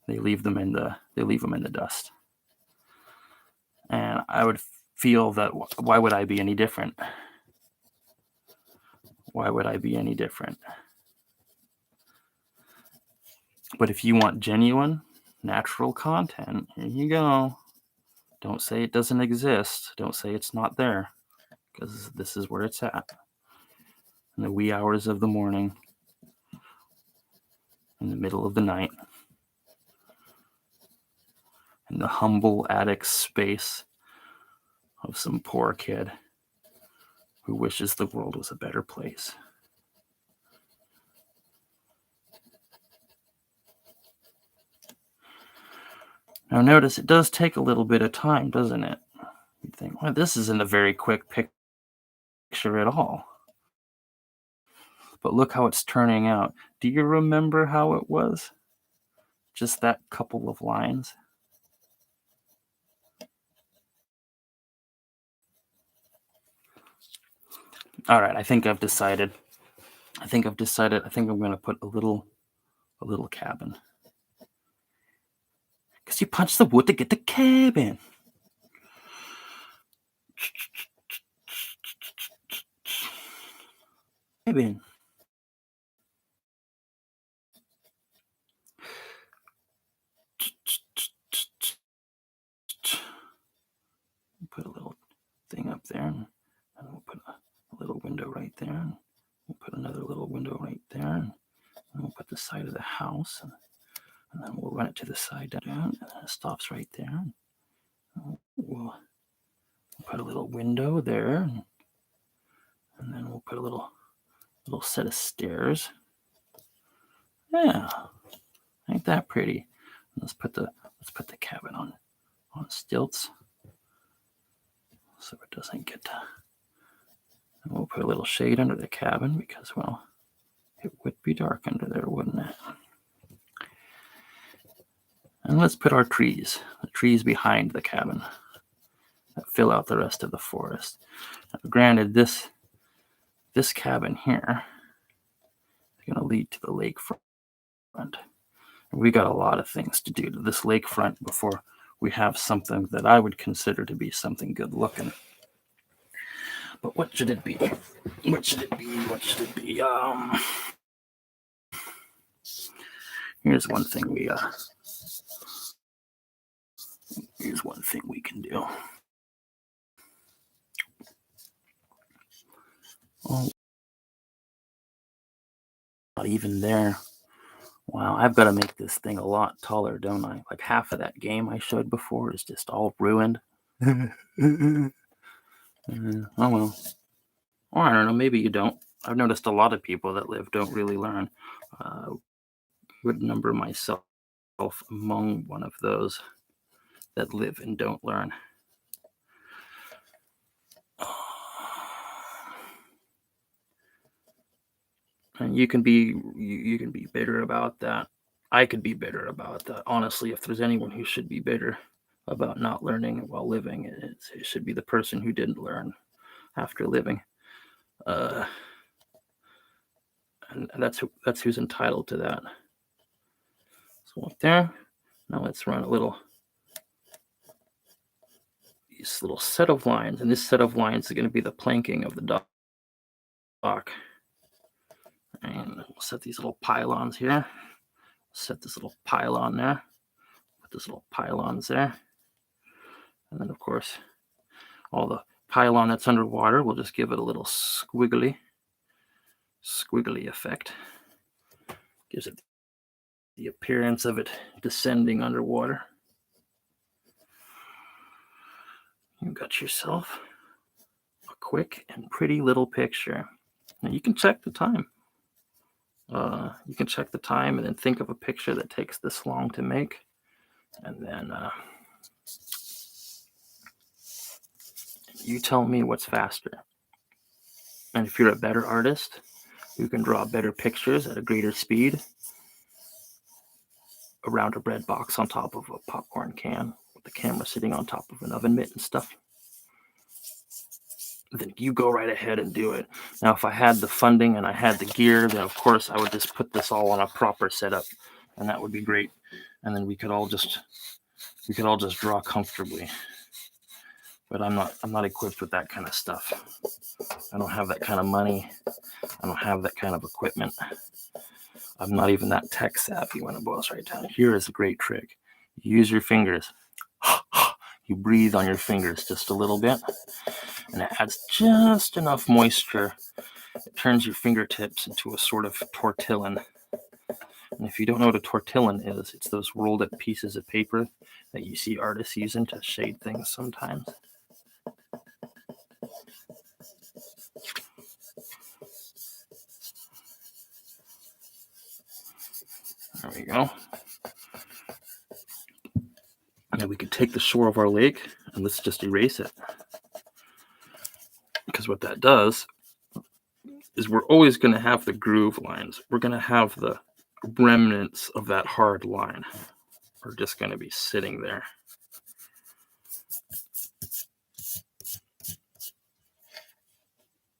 They leave them in the dust. And I would feel that why would I be any different? Why would I be any different? But if you want genuine, natural content, here you go. Don't say it doesn't exist. Don't say it's not there, because this is where it's at. In the wee hours of the morning, in the middle of the night, in the humble attic space of some poor kid who wishes the world was a better place. Now notice it does take a little bit of time, doesn't it? You think, well, this isn't a very quick picture at all. But look how it's turning out. Do you remember how it was? Just that couple of lines. All right, I think I've decided. I think I'm going to put a little cabin. Because you punch the wood to get the cabin. Cabin. Put a little thing up there, and we'll put a little window right there, and we'll put another little window right there, and we'll put the side of the house, and then we'll run it to the side down, and then it stops right there. And we'll put a little window there, and then we'll put a little set of stairs. Yeah, ain't that pretty? Let's put the cabin on stilts, so it doesn't get. And we'll put a little shade under the cabin because, well, it would be dark under there, wouldn't it? And let's put our trees, the trees behind the cabin, that fill out the rest of the forest. Now, granted, this cabin here is going to lead to the lakefront. We got a lot of things to do to this lakefront before we have something that I would consider to be something good looking. But what should it be? Here's one thing we can do. Oh, not even there. Wow, I've got to make this thing a lot taller, don't I? Like half of that game I showed before is just all ruined. Oh well. Or I don't know, maybe you don't. I've noticed a lot of people that live don't really learn. Would number myself among one of those that live and don't learn. And you can be bitter about that. I could be bitter about that. Honestly, if there's anyone who should be bitter about not learning while living, it should be the person who didn't learn after living. And that's who's entitled to that. So up there. Now let's run these little set of lines, and this set of lines is going to be the planking of the dock. And we'll set these little pylons here. Set this little pylon there. Put this little pylons there. And then, of course, all the pylon that's underwater, we'll just give it a little squiggly effect. Gives it the appearance of it descending underwater. You got yourself a quick and pretty little picture. Now you can check the time. You can check the time and then think of a picture that takes this long to make. And then you tell me what's faster. And if you're a better artist, you can draw better pictures at a greater speed around a bread box on top of a popcorn can with the camera sitting on top of an oven mitt and stuff. Then you go right ahead and do it. Now, if I had the funding and I had the gear, then of course I would just put this all on a proper setup, and that would be great. And then we could all just draw comfortably. But I'm not equipped with that kind of stuff. I don't have that kind of money. I don't have that kind of equipment. I'm not even that tech savvy when it boils right down. Here is a great trick. You use your fingers. You breathe on your fingers just a little bit, and it adds just enough moisture. It turns your fingertips into a sort of tortillon. And if you don't know what a tortillon is, it's those rolled up pieces of paper that you see artists using to shade things sometimes. There we go. Now we could take the shore of our lake and let's just erase it. Because what that does is we're always going to have the groove lines. We're going to have the remnants of that hard line. We're just going to be sitting there.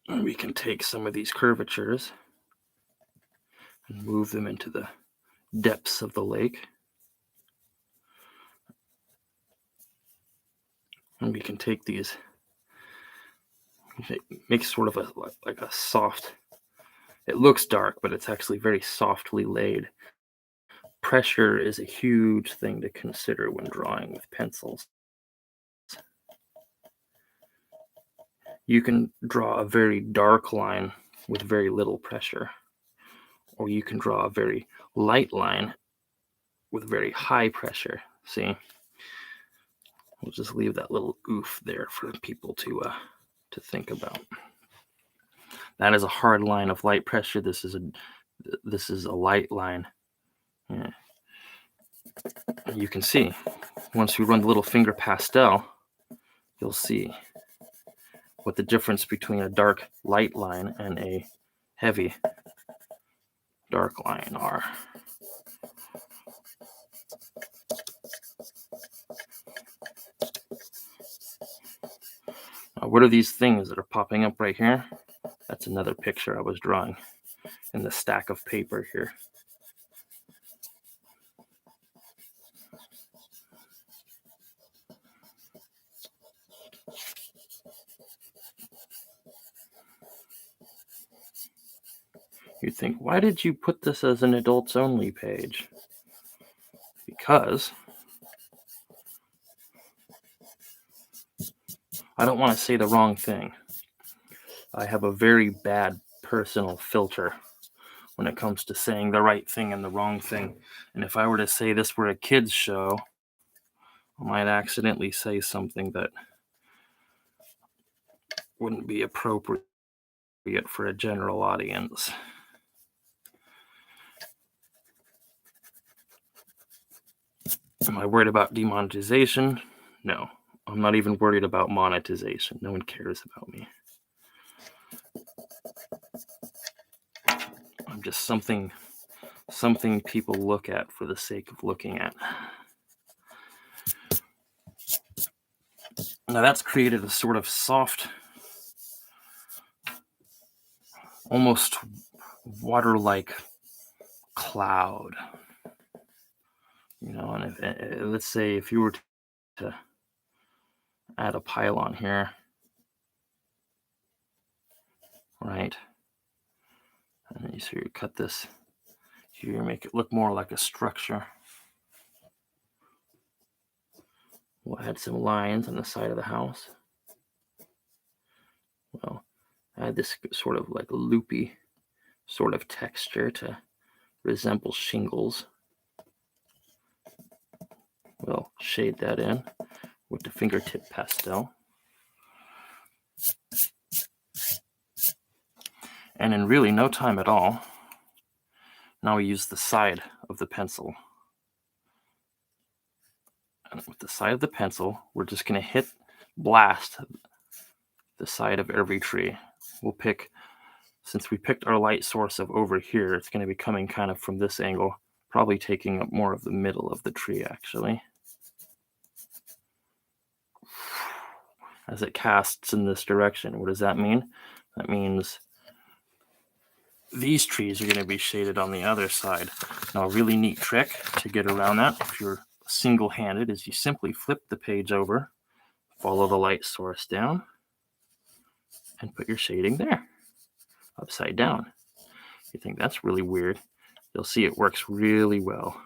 And we can take some of these curvatures and move them into the depths of the lake. And we can take these, make sort of like a soft, it looks dark, but it's actually very softly laid. Pressure is a huge thing to consider when drawing with pencils. You can draw a very dark line with very little pressure, or you can draw a very light line with very high pressure. See? We'll just leave that little oof there for people to think about. That is a hard line of light pressure. This is a light line. Yeah. You can see once we run the little finger pastel, you'll see what the difference between a dark light line and a heavy dark line are. Now, what are these things that are popping up right here? That's another picture I was drawing in the stack of paper here. You think, why did you put this as an adults only page? Because I don't want to say the wrong thing. I have a very bad personal filter when it comes to saying the right thing and the wrong thing. And if I were to say this were a kids show, I might accidentally say something that wouldn't be appropriate for a general audience. Am I worried about demonetization? No, I'm not even worried about monetization. No one cares about me. I'm just something people look at for the sake of looking at. Now that's created a sort of soft, almost water-like cloud. And let's say if you were to add a pylon here, right? And you cut this here, make it look more like a structure. We'll add some lines on the side of the house. Well, add this sort of like loopy sort of texture to resemble shingles. We'll shade that in with the fingertip pastel. And in really no time at all, now we use the side of the pencil. And with the side of the pencil, we're just going to blast the side of every tree. We'll pick, since we picked our light source of over here, it's going to be coming kind of from this angle, probably taking up more of the middle of the tree actually. As it casts in this direction. What does that mean? That means these trees are going to be shaded on the other side. Now, a really neat trick to get around that, if you're single-handed, is you simply flip the page over, follow the light source down, and put your shading there, upside down. You think that's really weird? You'll see it works really well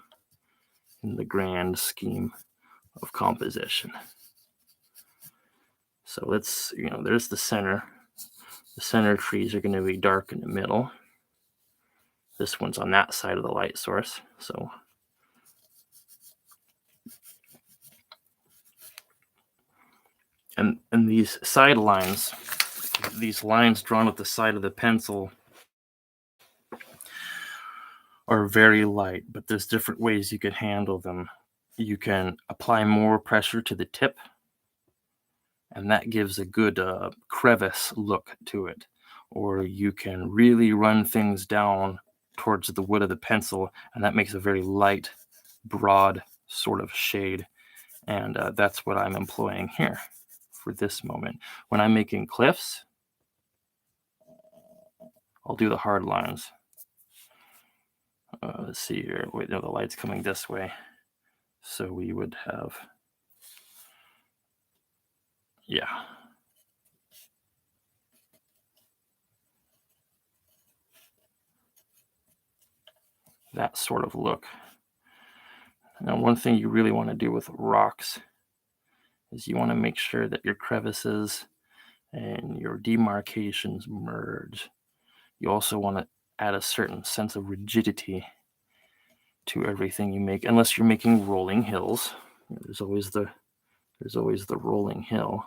in the grand scheme of composition. So let's, there's the center. The center trees are going to be dark in the middle. This one's on that side of the light source. So and these side lines, these lines drawn at the side of the pencil are very light, but there's different ways you could handle them. You can apply more pressure to the tip, and that gives a good crevice look to it. Or you can really run things down towards the wood of the pencil, and that makes a very light, broad sort of shade. And that's what I'm employing here for this moment. When I'm making cliffs, I'll do the hard lines. Let's see here. Wait, no, the light's coming this way. So we would have, yeah. That sort of look. Now, one thing you really want to do with rocks is you want to make sure that your crevices and your demarcations merge. You also want to add a certain sense of rigidity to everything you make, unless you're making rolling hills. There's always the rolling hill.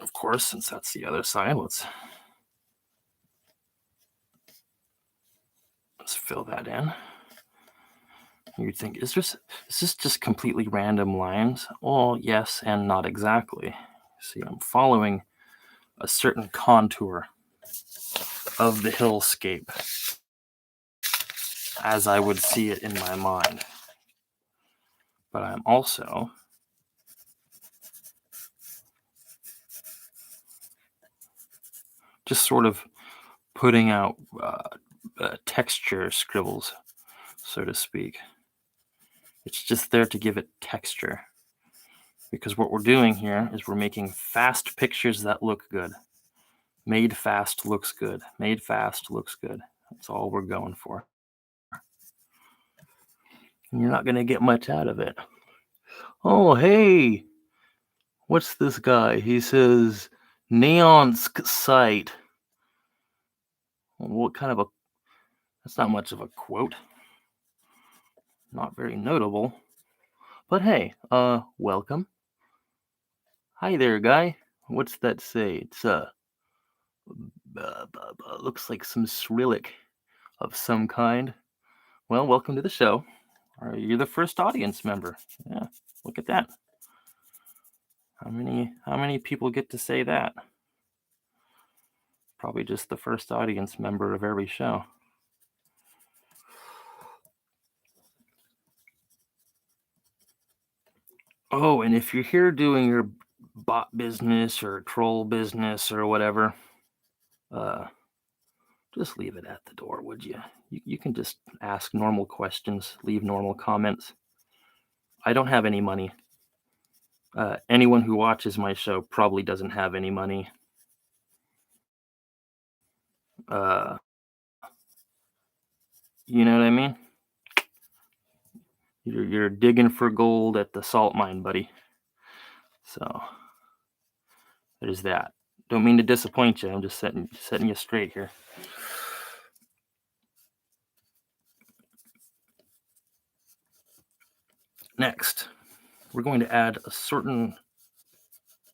Of course, since that's the other side, let's fill that in. You'd think, is this just completely random lines? Well, yes, and not exactly. See, I'm following a certain contour of the hillscape as I would see it in my mind. But I'm also just sort of putting out texture scribbles, so to speak. It's just there to give it texture. Because what we're doing here is we're making fast pictures that look good. Made fast looks good. Made fast looks good. That's all we're going for. And you're not going to get much out of it. Oh, hey, what's this guy? He says, Neonsk site. What kind of that's not much of a quote. Not very notable. But hey, welcome. Hi there, guy. What's that say? It's looks like some Cyrillic of some kind. Well, welcome to the show. You're the first audience member. Yeah, look at that. How many people get to say that? Probably just the first audience member of every show. Oh, and if you're here doing your bot business or troll business or whatever, just leave it at the door, would you? You can just ask normal questions, leave normal comments. I don't have any money. Anyone who watches my show probably doesn't have any money. You know what I mean? You're digging for gold at the salt mine, buddy. So there's that. Don't mean to disappoint you. I'm just setting you straight here. Next, we're going to add a certain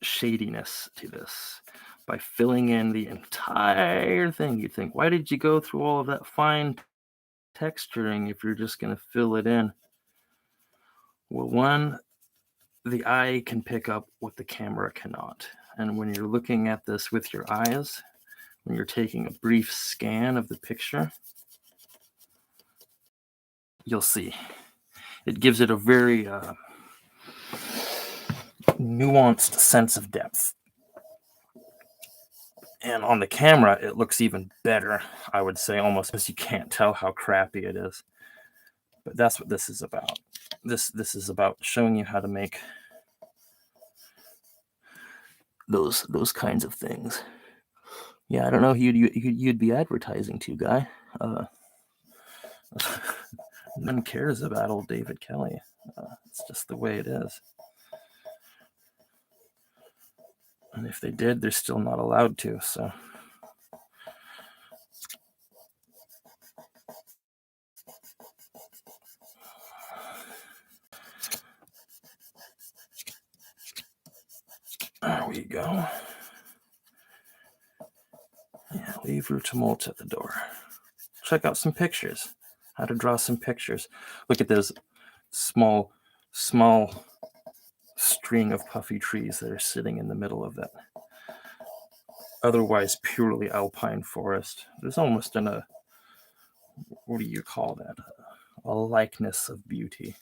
shadiness to this by filling in the entire thing. You think, why did you go through all of that fine texturing if you're just going to fill it in? Well, one, the eye can pick up what the camera cannot. And when you're looking at this with your eyes, when you're taking a brief scan of the picture, you'll see. It gives it a very nuanced sense of depth. And on the camera, it looks even better, I would say, almost because you can't tell how crappy it is. But that's what this is about. This is about showing you how to make those kinds of things. Yeah, I don't know who you'd be advertising to, guy. No one cares about old David Kelley. It's just the way it is. And if they did, they're still not allowed to, so. There we go. Yeah, leave your tumult at the door. Check out some pictures. How to draw some pictures. Look at this small string of puffy trees that are sitting in the middle of that otherwise purely alpine forest. There's almost what do you call that? A likeness of beauty.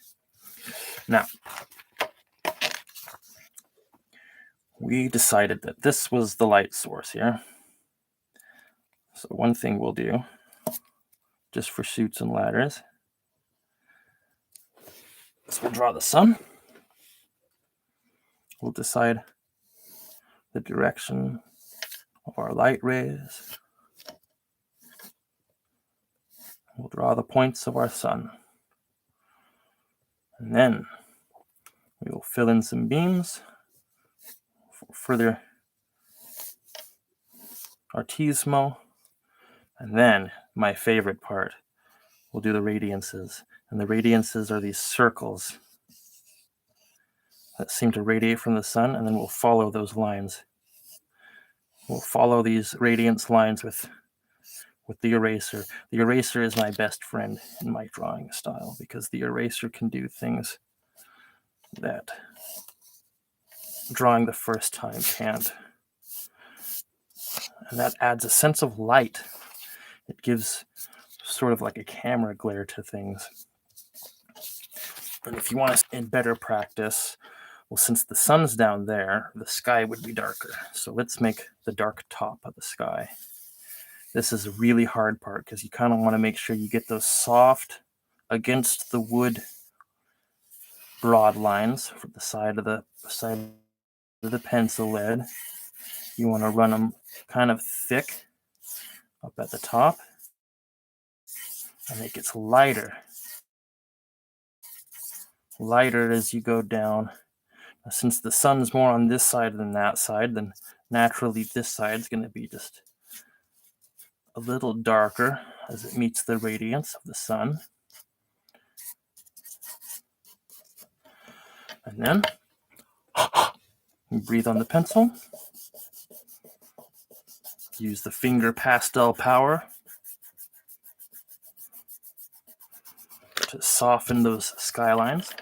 Now, we decided that this was the light source here. So one thing we'll do, just for Chutes and Ladders, is we'll draw the sun. We'll decide the direction of our light rays. We'll draw the points of our sun. And then we will fill in some beams for further artismo. And then, my favorite part, we'll do the radiances. And the radiances are these circles that seem to radiate from the sun, and then we'll follow those lines. We'll follow these radiance lines with the eraser. The eraser is my best friend in my drawing style because the eraser can do things that drawing the first time can't. And that adds a sense of light. It gives sort of like a camera glare to things. And if you want to in better practice, well, since the sun's down there, the sky would be darker. So let's make the dark top of the sky. This is a really hard part because you kind of want to make sure you get those soft against the wood broad lines for the side of the pencil lead. You want to run them kind of thick up at the top, and it gets lighter as you go down. Now, since the sun's more on this side than that side, then naturally this side's going to be just a little darker as it meets the radiance of the sun. And then you breathe on the pencil. Use the finger pastel power to soften those skylines.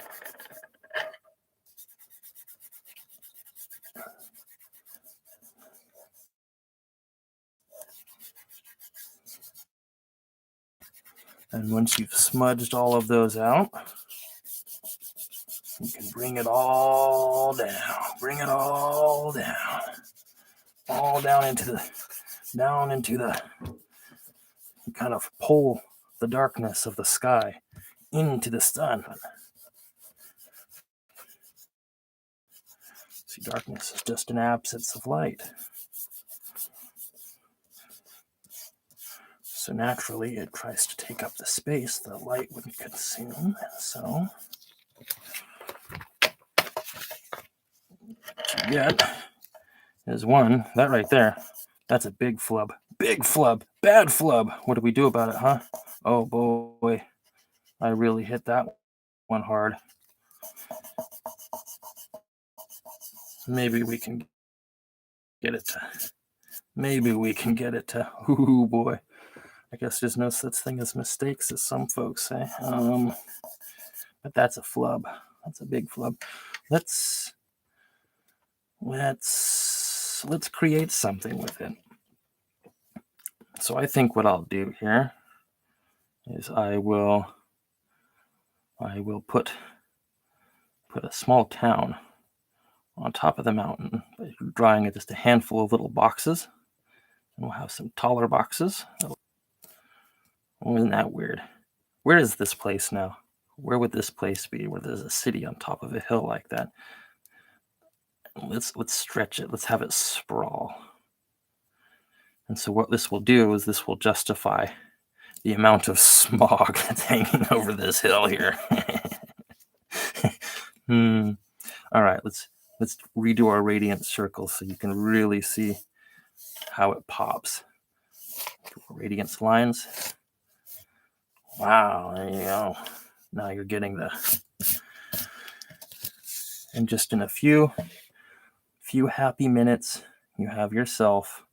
And once you've smudged all of those out, you can bring it all down. Bring it all down. All down into the You kind of pull the darkness of the sky into the sun. See, darkness is just an absence of light. So naturally, it tries to take up the space the light would consume. And so what you get is one, that right there, that's a big flub. Big flub, bad flub. What do we do about it, huh? Oh boy, I really hit that one hard. Maybe we can get it to, oh boy. I guess there's no such thing as mistakes, as some folks say. But that's a flub. That's a big flub. Let's create something with it. So I think what I'll do here is I will put a small town on top of the mountain by drawing just a handful of little boxes. And we'll have some taller boxes. Oh, isn't that weird? Where is this place now? Where would this place be where there's a city on top of a hill like that? Let's stretch it. Let's have it sprawl. And so what this will do is this will justify the amount of smog that's hanging over this hill here. All right, let's redo our radiant circle so you can really see how it pops. Radiance lines. Wow, there you go. Now you're getting and just in a few happy minutes, you have yourself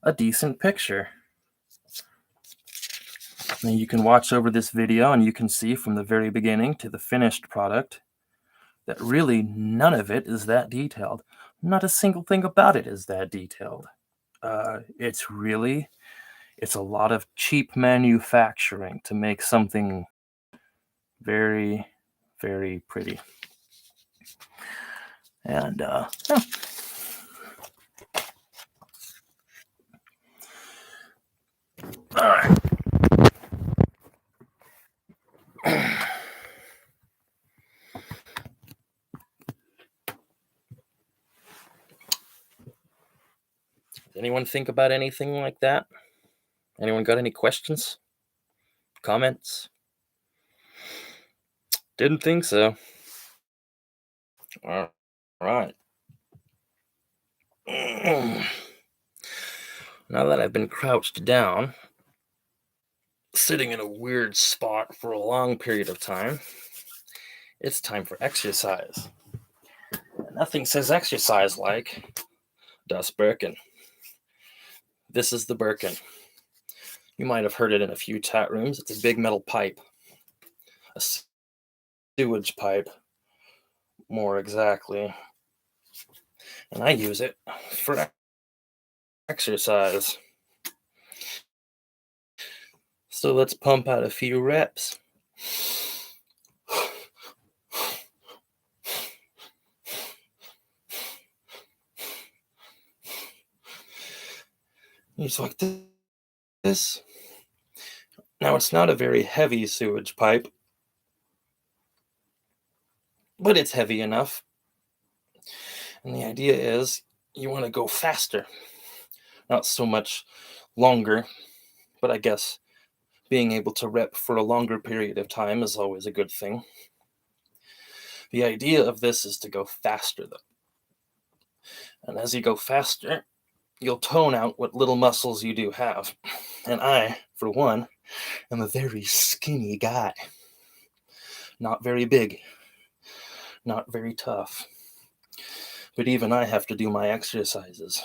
a decent picture. Now you can watch over this video and you can see from the very beginning to the finished product that really none of it is that detailed. Not a single thing about it is that detailed. It's a lot of cheap manufacturing to make something very, very pretty. And yeah. All right. Anyone think about anything like that? Anyone got any questions? Comments? Didn't think so. All right. Now that I've been crouched down, sitting in a weird spot for a long period of time, it's time for exercise. Nothing says exercise like Das Birken. This is the Birken. You might have heard it in a few chat rooms. It's a big metal pipe. A sewage pipe, more exactly. And I use it for exercise. So let's pump out a few reps. Just like this. Now it's not a very heavy sewage pipe, but it's heavy enough. And the idea is you want to go faster, not so much longer, but I guess being able to rep for a longer period of time is always a good thing. The idea of this is to go faster, though. And as you go faster, you'll tone out what little muscles you do have. And I, for one, am a very skinny guy. Not very big, not very tough. But even I have to do my exercises.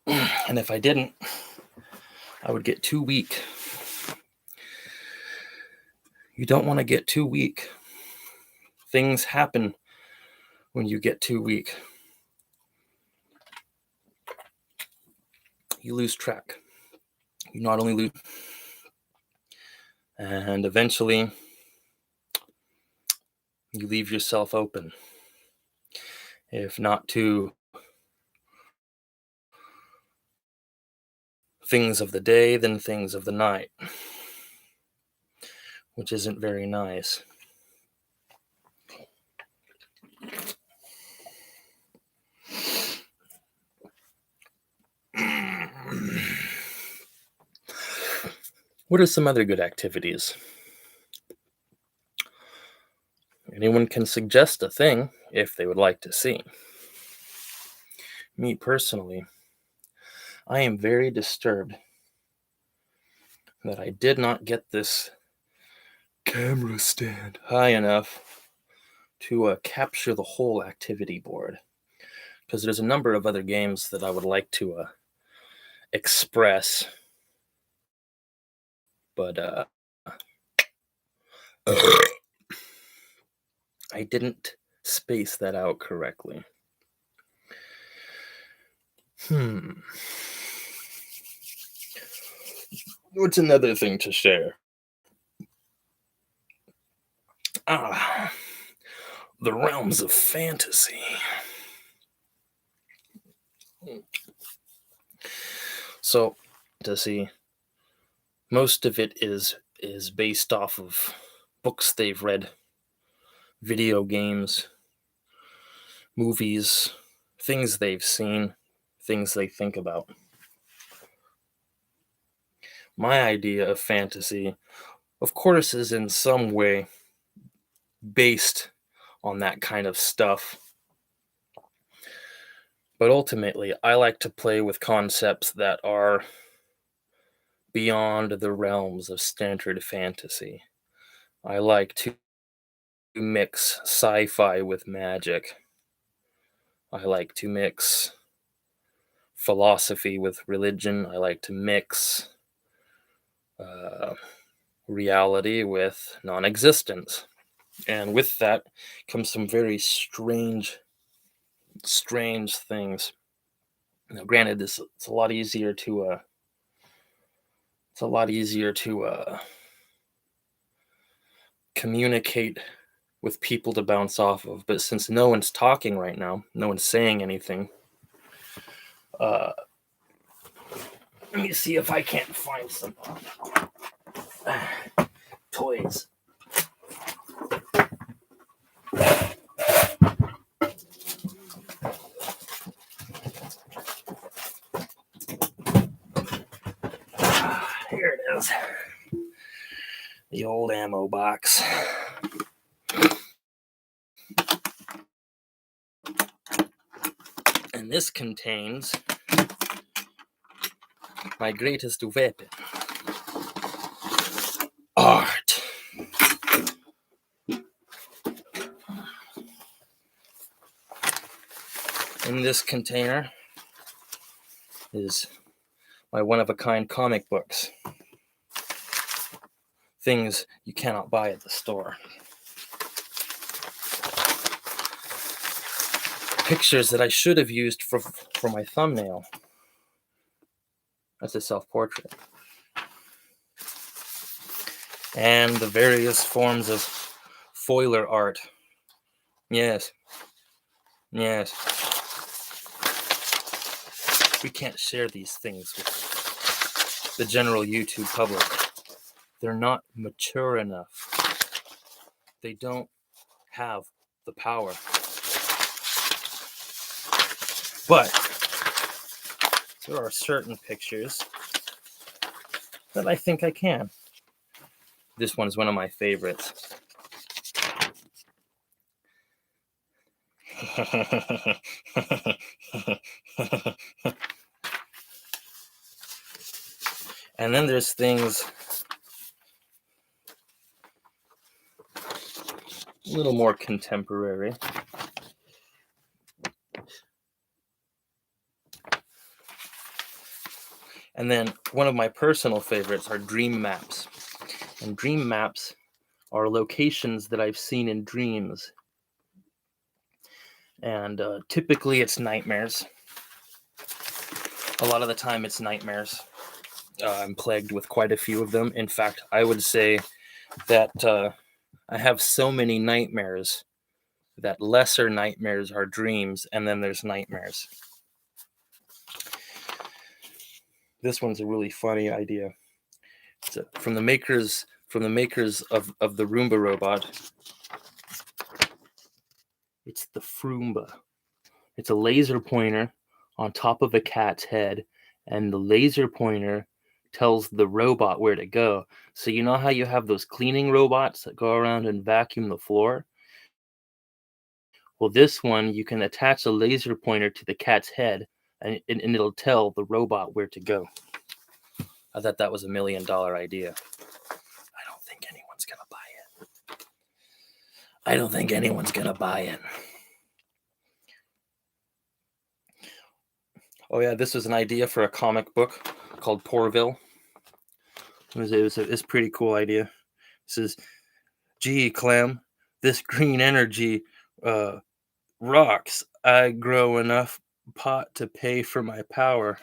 And if I didn't, I would get too weak. You don't want to get too weak. Things happen when you get too weak. You lose track. You not only lose, and eventually you leave yourself open. If not to things of the day than things of the night, which isn't very nice. What are some other good activities? Anyone can suggest a thing if they would like to see. Me personally, I am very disturbed that I did not get this camera stand high enough to capture the whole activity board, because there's a number of other games that I would like to express, but I didn't space that out correctly. What's another thing to share? The realms of fantasy. So, fantasy, most of it is based off of books they've read, video games, movies, things they've seen, things they think about. My idea of fantasy, of course, is in some way based on that kind of stuff. But ultimately, I like to play with concepts that are beyond the realms of standard fantasy. I like to mix sci-fi with magic. I like to mix philosophy with religion. I like to mix reality with non-existence. And with that comes some very strange things. Now, granted, it's a lot easier to communicate with people to bounce off of, but since no one's talking right now, no one's saying anything, let me see if I can't find some toys. Here it is. The old ammo box. And this contains my greatest weapon, art. In this container is my one-of-a-kind comic books. Things you cannot buy at the store. Pictures that I should have used for my thumbnail. That's a self-portrait. And the various forms of foiler art. Yes. We can't share these things with the general YouTube public. They're not mature enough. They don't have the power. But there are certain pictures that I think I can. This one's one of my favorites. And then there's things a little more contemporary. And then one of my personal favorites are dream maps. And dream maps are locations that I've seen in dreams. And typically it's nightmares. A lot of the time it's nightmares. I'm plagued with quite a few of them. In fact, I would say that I have so many nightmares that lesser nightmares are dreams, and then there's nightmares. This one's a really funny idea. From the makers of the Roomba robot. It's the Froomba. It's a laser pointer on top of a cat's head, and the laser pointer tells the robot where to go. So you know how you have those cleaning robots that go around and vacuum the floor? Well, this one, you can attach a laser pointer to the cat's head, and it'll tell the robot where to go. I thought that was $1 million idea. I don't think anyone's going to buy it. I don't think anyone's going to buy it. Oh yeah, this was an idea for a comic book called Poorville. It's a pretty cool idea. It says, "Gee, Clem, this green energy rocks. I grow enough pot to pay for my power."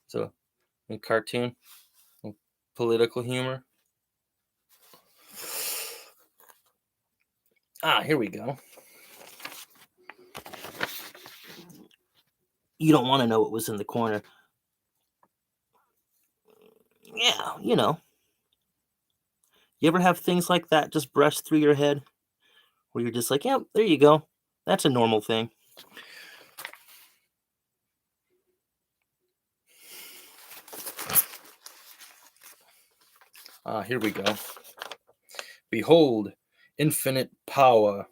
So, a cartoon, political humor. Here we go. You don't want to know what was in the corner. Yeah, you know. You ever have things like that just brush through your head? Where you're just like, yeah, there you go. That's a normal thing. Here we go. Behold, infinite power.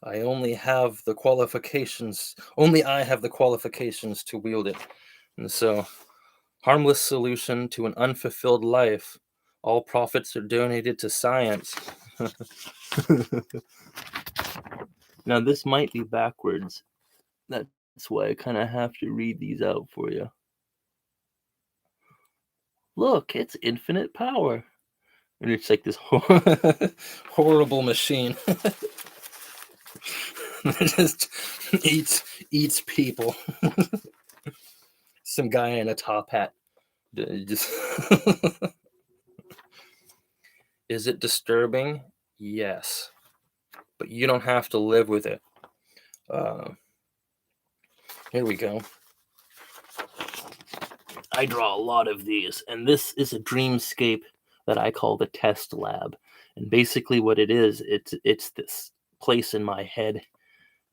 Only I have the qualifications to wield it. And so, harmless solution to an unfulfilled life. All profits are donated to science. Now, this might be backwards. That's why I kind of have to read these out for you. Look, it's infinite power. And it's like this horrible machine. It just eats people. Some guy in a top hat. Just Is it disturbing? Yes. But you don't have to live with it. Here we go. I draw a lot of these, and this is a dreamscape that I call the test lab. And basically what it is, it's this place in my head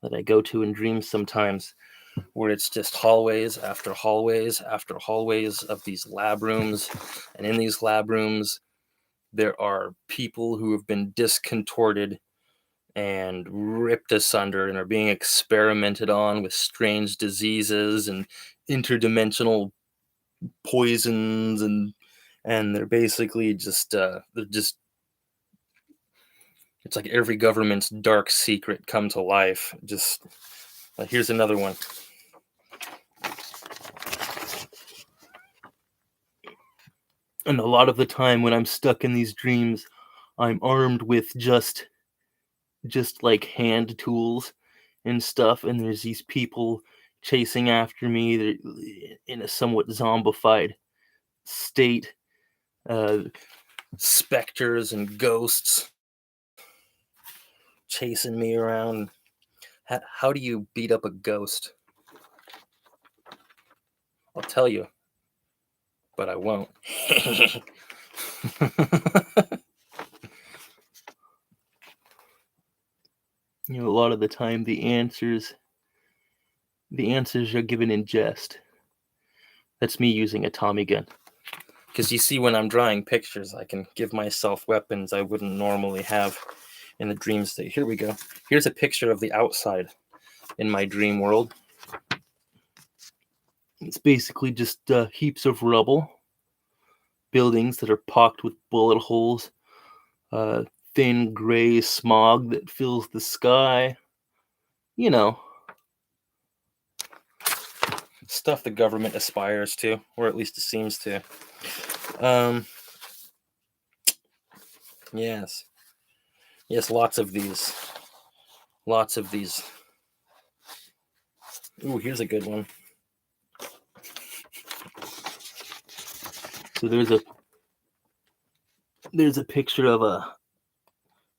that I go to in dreams sometimes, where it's just hallways after hallways after hallways of these lab rooms. And in these lab rooms, there are people who have been discontorted and ripped asunder and are being experimented on with strange diseases and interdimensional poisons, and they're basically just it's like every government's dark secret come to life. Just here's another one. And a lot of the time when I'm stuck in these dreams, I'm armed with just like hand tools and stuff, and there's these people chasing after me. They're in a somewhat zombified state. Specters and ghosts chasing me around. How do you beat up a ghost? I'll tell you, but I won't. You know, a lot of the time the answers are given in jest. That's me using a Tommy gun. Because you see, when I'm drawing pictures, I can give myself weapons I wouldn't normally have in the dream state. Here we go. Here's a picture of the outside in my dream world. It's basically just heaps of rubble, buildings that are pocked with bullet holes, thin gray smog that fills the sky. You know, stuff the government aspires to, or at least it seems to. Yes, lots of these. Ooh, here's a good one. So there's a picture of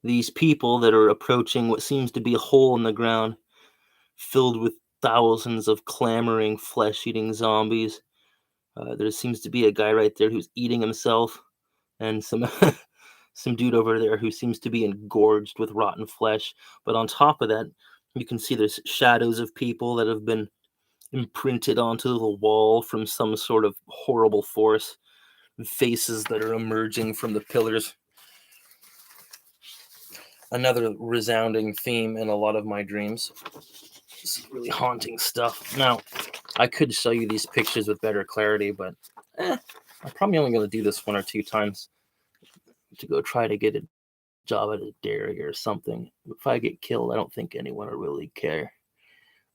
these people that are approaching what seems to be a hole in the ground filled with thousands of clamoring, flesh eating zombies. There seems to be a guy right there who's eating himself, and some some dude over there who seems to be engorged with rotten flesh. But on top of that, you can see there's shadows of people that have been imprinted onto the wall from some sort of horrible force, faces that are emerging from the pillars. Another resounding theme in a lot of my dreams. It's really haunting stuff. Now, I could show you these pictures with better clarity, but I'm probably only going to do this one or two times to go try to get a job at a dairy or something. If I get killed, I don't think anyone will really care.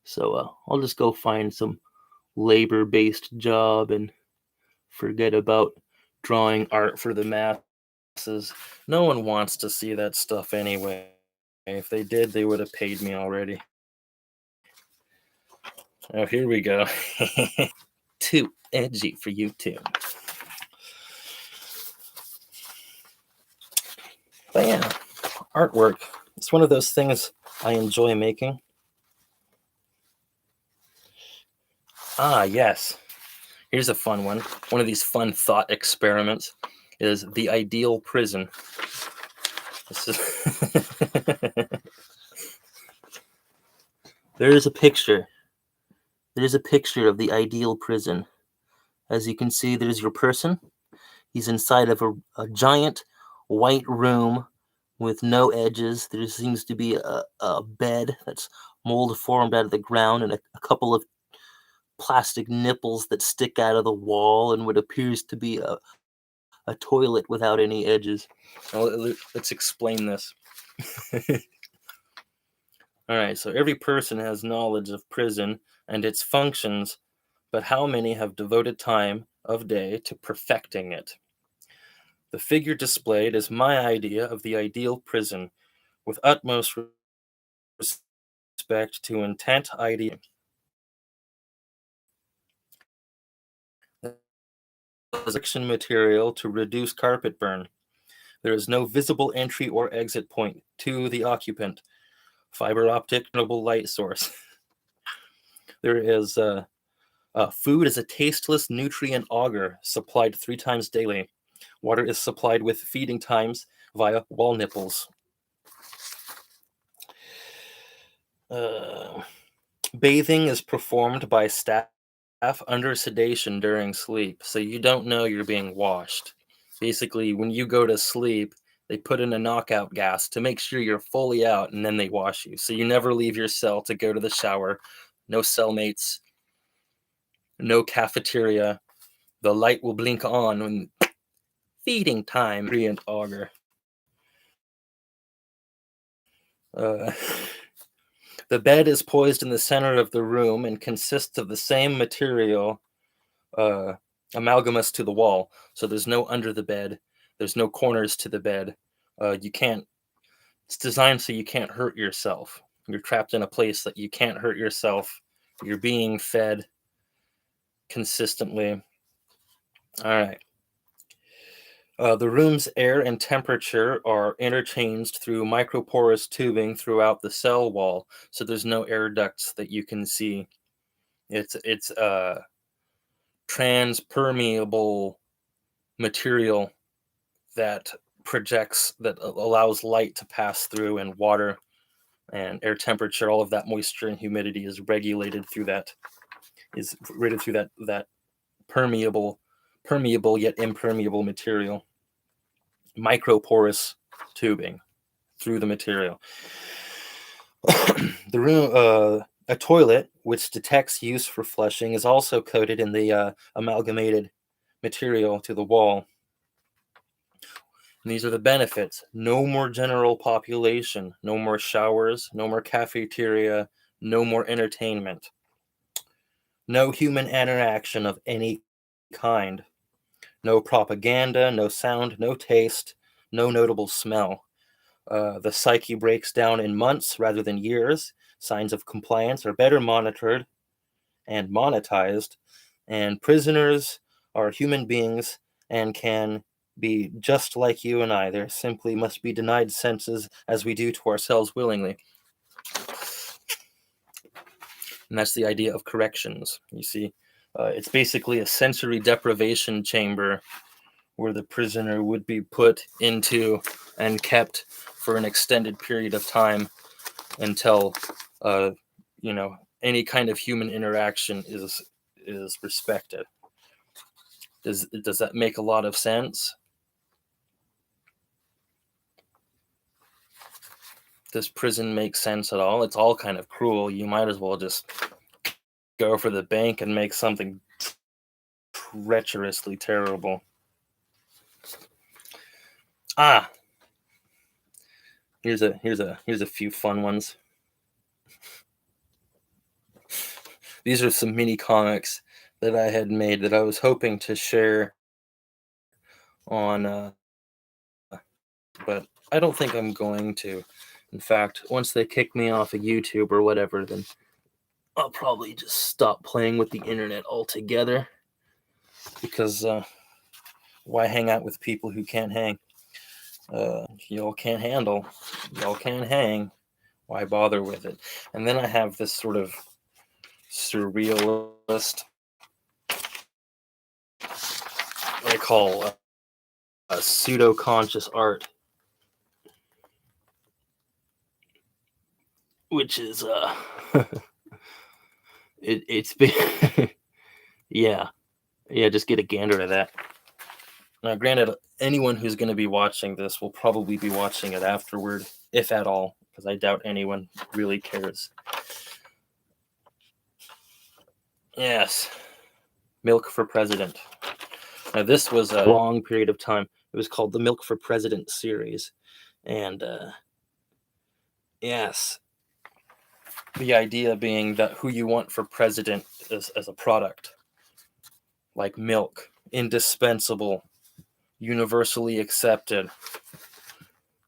So I'll just go find some labor-based job and forget about drawing art for the masses. No one wants to see that stuff anyway. If they did, they would have paid me already. Oh, here we go. Too edgy for you too. But yeah, artwork. It's one of those things I enjoy making. Ah, yes. Here's a fun one. One of these fun thought experiments is the ideal prison. This is There's a picture. There's a picture of the ideal prison. As you can see, there's your person. He's inside of a giant white room with no edges. There seems to be a bed that's mold formed out of the ground and a couple of plastic nipples that stick out of the wall and what appears to be a toilet without any edges. Now, let's explain this. All right, so every person has knowledge of prison and its functions, but how many have devoted time of day to perfecting it? The figure displayed is my idea of the ideal prison, with utmost respect to intent, idea. Section material to reduce carpet burn. There is no visible entry or exit point to the occupant. Fiber optic light source. There is food is a tasteless nutrient auger supplied 3 times daily. Water is supplied with feeding times via wall nipples. Bathing is performed by staff under sedation during sleep, so you don't know you're being washed. Basically, when you go to sleep, they put in a knockout gas to make sure you're fully out, and then they wash you. So you never leave your cell to go to the shower. No cellmates, no cafeteria. The light will blink on when feeding time. Nutrient auger. The bed is poised in the center of the room and consists of the same material amalgamous to the wall. So there's no under the bed. There's no corners to the bed. It's designed so you can't hurt yourself. You're trapped in a place that you can't hurt yourself. You're being fed consistently. All right. The room's air and temperature are interchanged through microporous tubing throughout the cell wall, so there's no air ducts that you can see. It's transpermeable material that allows light to pass through, and water and air temperature, all of that moisture and humidity is regulated through that permeable yet impermeable material. Microporous tubing through the material. The room, a toilet which detects use for flushing, is also coated in the amalgamated material to the wall. And these are the benefits: no more general population, no more showers, no more cafeteria, no more entertainment, no human interaction of any kind. No propaganda, no sound, no taste, no notable smell. The psyche breaks down in months rather than years. Signs of compliance are better monitored and monetized. And prisoners are human beings and can be just like you and I. There simply must be denied senses as we do to ourselves willingly. And that's the idea of corrections. You see, it's basically a sensory deprivation chamber where the prisoner would be put into and kept for an extended period of time until, uh, any kind of human interaction is respected. Does that make a lot of sense? Does prison make sense at all? It's all kind of cruel. You might as well just go for the bank and make something treacherously terrible. Ah, here's a few fun ones. These are some mini comics that I had made that I was hoping to share on, but I don't think I'm going to. In fact, once they kick me off of YouTube or whatever, then I'll probably just stop playing with the internet altogether. Because why hang out with people who can't hang? Y'all can't handle. Y'all can't hang. Why bother with it? And then I have this sort of surrealist, what I call a pseudo-conscious art, which is it's been yeah, just get a gander at that. Now, granted, anyone who's going to be watching this will probably be watching it afterward, if at all, because I doubt anyone really cares. Yes, Milk for President. Now, this was a long period of time. It was called the Milk for President series. And, yes, the idea being that who you want for president is as a product, like milk, indispensable, universally accepted,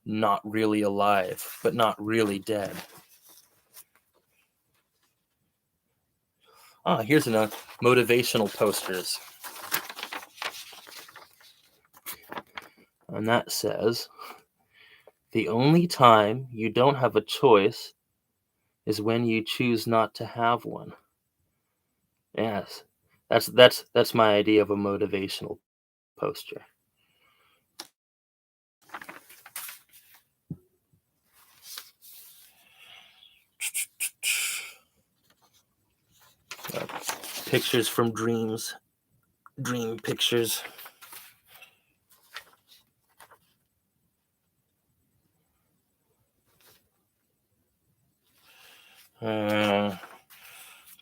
not really alive, but not really dead. Here's another motivational posters. And that says, the only time you don't have a choice is when you choose not to have one. Yes, that's my idea of a motivational poster. Pictures from dreams, dream pictures.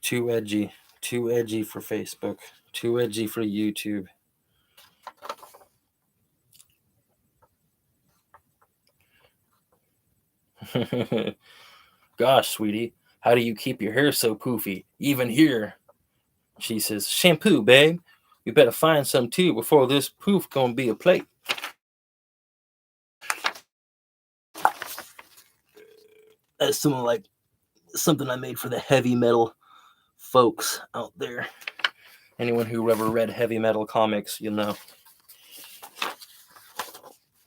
Too edgy for Facebook, too edgy for YouTube. Gosh, sweetie, how do you keep your hair so poofy, even here? She says, shampoo, babe. You better find some too before this poof gonna be a plate. That's something I made for the heavy metal folks out there. Anyone who ever read heavy metal comics, you'll know.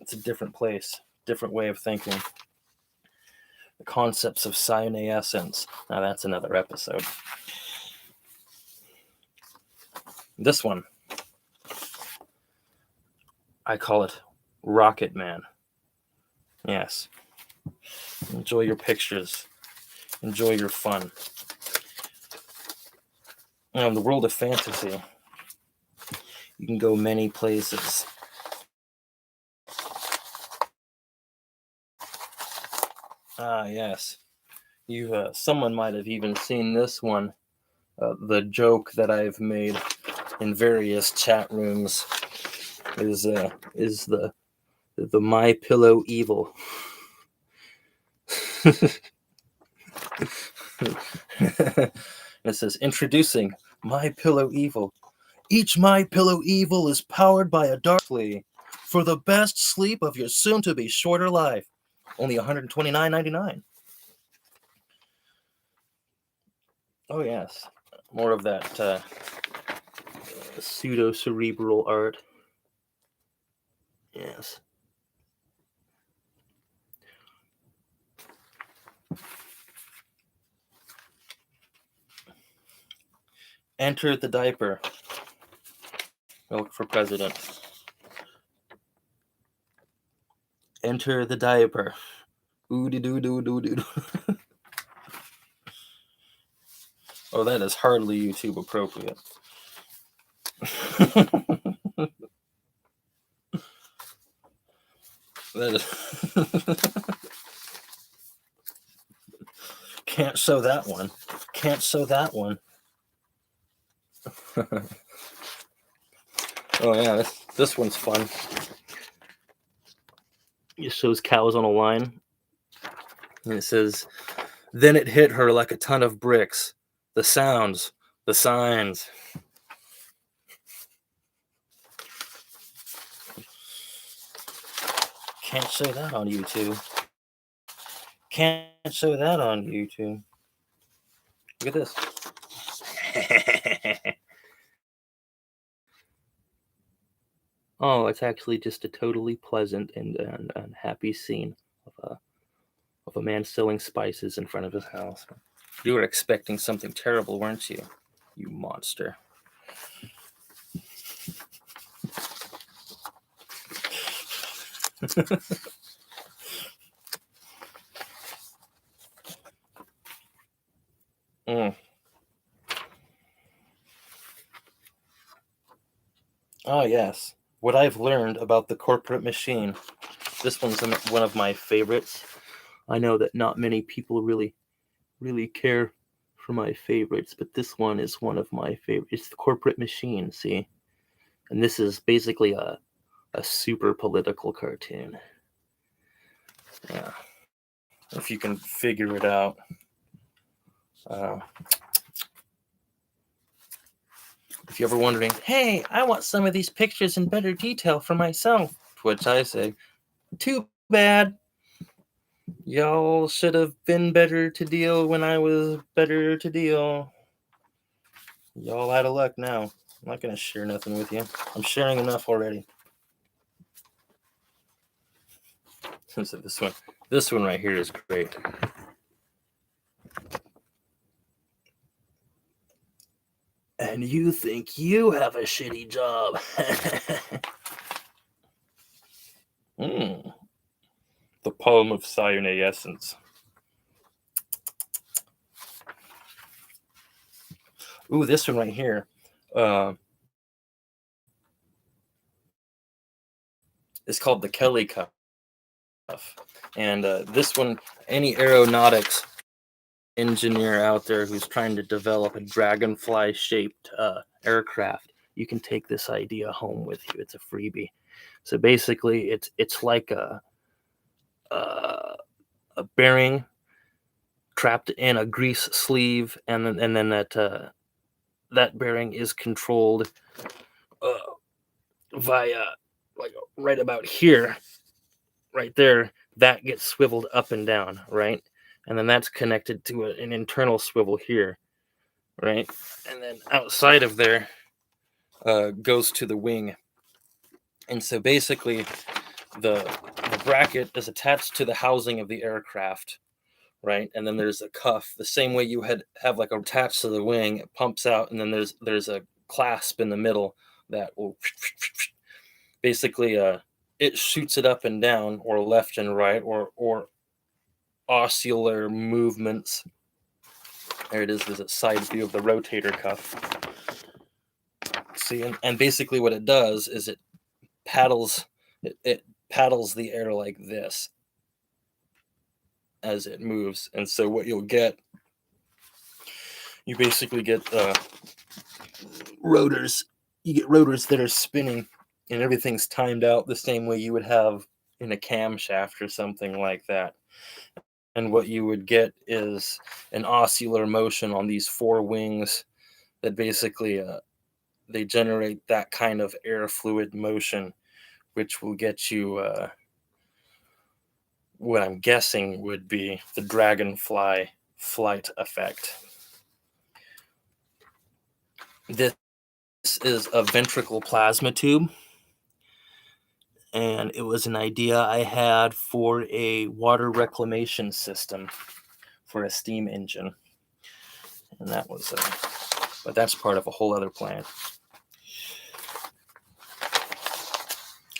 It's a different place, different way of thinking. The concepts of psionescence. Now that's another episode. This one, I call it Rocket Man. Yes. Enjoy your pictures. Enjoy your fun. In the world of fantasy, you can go many places. Yes. Someone might have even seen this one. The joke that I've made in various chat rooms is the My Pillow evil. It says, introducing My Pillow Evil. Each My Pillow Evil is powered by a dark flea for the best sleep of your soon-to-be shorter life. Only $129.99. Oh yes, more of that pseudo-cerebral art. Yes. Enter the diaper. Look for president. Enter the diaper. Ooh doo doo doo doo doo. Oh, that is hardly YouTube appropriate. That is. Can't show that one. Can't show that one. Oh yeah, this one's fun. It shows cows on a line, and it says, "Then it hit her like a ton of bricks. The sounds, the signs." Can't show that on YouTube. Can't show that on YouTube. Look at this. Oh, it's actually just a totally pleasant and happy scene of a man selling spices in front of his house. You were expecting something terrible, weren't you? You monster. Mm. Oh, yes. What I've learned about the corporate machine. This one's one of my favorites. I know that not many people really care for my favorites, but this one is one of my favorites. It's the corporate machine, see? And this is basically a super political cartoon. Yeah. If you can figure it out. If you're ever wondering, hey, I want some of these pictures in better detail for myself, to which I say, too bad. Y'all should have been better to deal when I was better to deal. Y'all out of luck now. I'm not going to share nothing with you. I'm sharing enough already. So this one right here is great. And you think you have a shitty job. The poem of cyanoescence. Ooh, this one right here. It's called the Kelley cuff. And this one, any aeronautics engineer out there who's trying to develop a dragonfly shaped aircraft, you can take this idea home with you. It's a freebie. So basically it's like a bearing trapped in a grease sleeve, and then that bearing is controlled via, like, right about here, right there. That gets swiveled up and down, right? And then that's connected to an internal swivel here, right? And then outside of there goes to the wing. And so basically the bracket is attached to the housing of the aircraft, right? And then there's a cuff, the same way you have like attached to the wing. It pumps out, and then there's a clasp in the middle that will basically it shoots it up and down, or left and right, or oscillar movements. There it is. There's a side view of the rotator cuff. See, and basically what it does is it paddles the air like this as it moves. And so what you basically get rotors. You get rotors that are spinning, and everything's timed out the same way you would have in a camshaft or something like that. And what you would get is an oscillar motion on these four wings that basically they generate that kind of air fluid motion, which will get you what I'm guessing would be the dragonfly flight effect. This is a ventricle plasma tube. and it was an idea I had for a water reclamation system for a steam engine. And that was, but that's part of a whole other plan.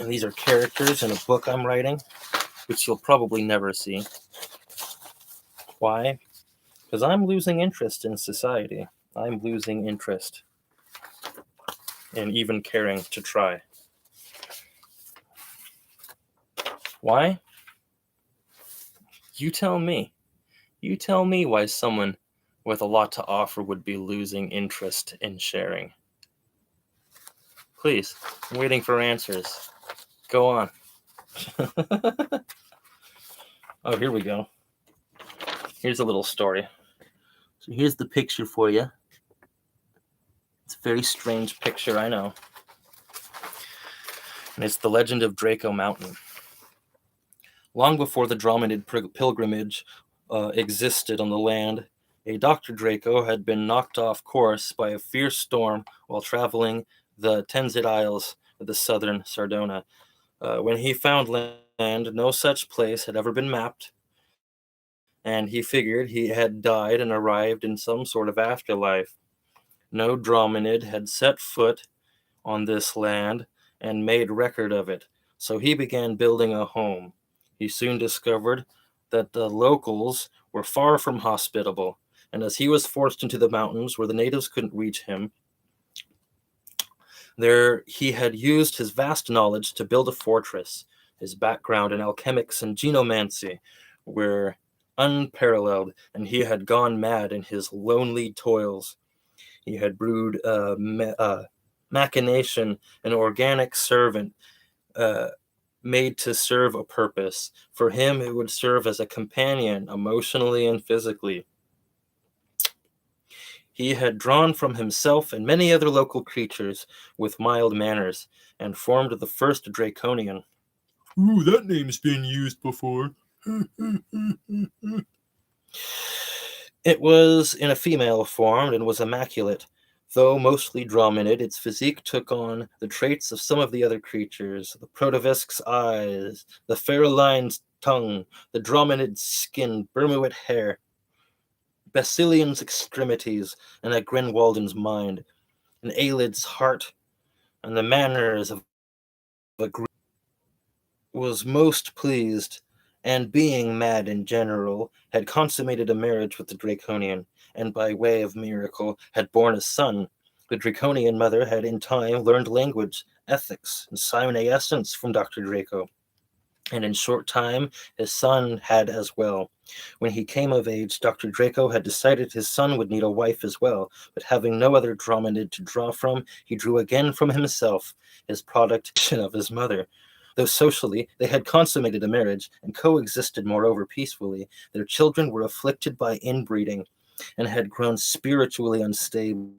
And these are characters in a book I'm writing, which you'll probably never see. Why? Because I'm losing interest in society. I'm losing interest in even caring to try. Why? You tell me. You tell me why someone with a lot to offer would be losing interest in sharing. Please, I'm waiting for answers. Go on. Oh, here we go. Here's a little story. So here's the picture for you. It's a very strange picture, I know. And it's the legend of Draco Mountain. Long before the Drominid pilgrimage existed on the land, a Dr. Draco had been knocked off course by a fierce storm while traveling the Tenzit Isles of the southern Sardona. When he found land, no such place had ever been mapped, and he figured he had died and arrived in some sort of afterlife. No Drominid had set foot on this land and made record of it, so he began building a home. He soon discovered that the locals were far from hospitable, and as he was forced into the mountains where the natives couldn't reach him, there he had used his vast knowledge to build a fortress. His background in alchemics and genomancy were unparalleled, and he had gone mad in his lonely toils. He had brewed machination, an organic servant made to serve a purpose. For him, it would serve as a companion emotionally and physically. He had drawn from himself and many other local creatures with mild manners and formed the first Draconian. Ooh, that name's been used before. It was in a female form and was immaculate. Though mostly Drominid, its physique took on the traits of some of the other creatures: the Protovisc's eyes, the Feraline's tongue, the Drominid's skin, Bermuit hair, Basilian's extremities, and a Grinwalden's mind, an Aelid's heart, and the manners of a was most pleased, and being mad in general, had consummated a marriage with the Draconian, and by way of miracle had borne a son. The Draconian mother had in time learned language, ethics, and psionescence from Dr. Draco, and in short time his son had as well. When he came of age, Dr. Draco had decided his son would need a wife as well, but having no other Drominid to draw from, he drew again from himself, his product of his mother. Though socially they had consummated a marriage and coexisted moreover peacefully, their children were afflicted by inbreeding and had grown spiritually unstable.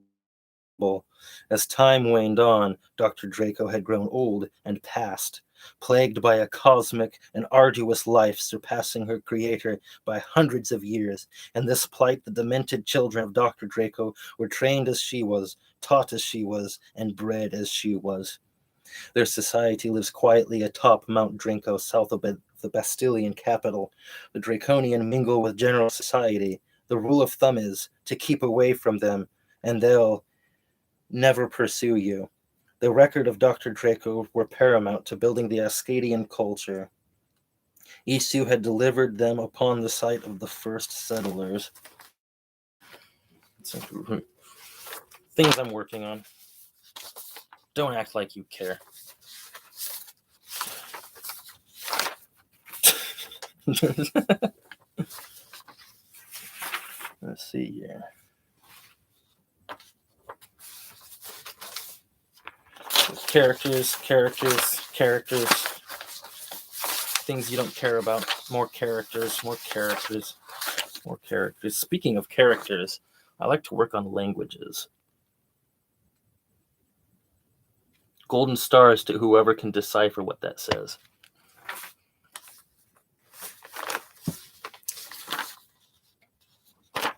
As time waned on, Dr. Draco had grown old and passed, plagued by a cosmic and arduous life surpassing her creator by hundreds of years. In this plight, the demented children of Dr. Draco were trained as she was, taught as she was, and bred as she was. Their society lives quietly atop Mount Drinko, south of the Bastilian capital. The Draconian mingle with general society. The rule of thumb is to keep away from them, and they'll never pursue you. The record of Dr. Draco were paramount to building the Ascadian culture. Isu had delivered them upon the site of the first settlers. Things I'm working on. Don't act like you care. Let's see here. Characters. Things you don't care about. More characters. Speaking of characters, I like to work on languages. Golden stars to whoever can decipher what that says.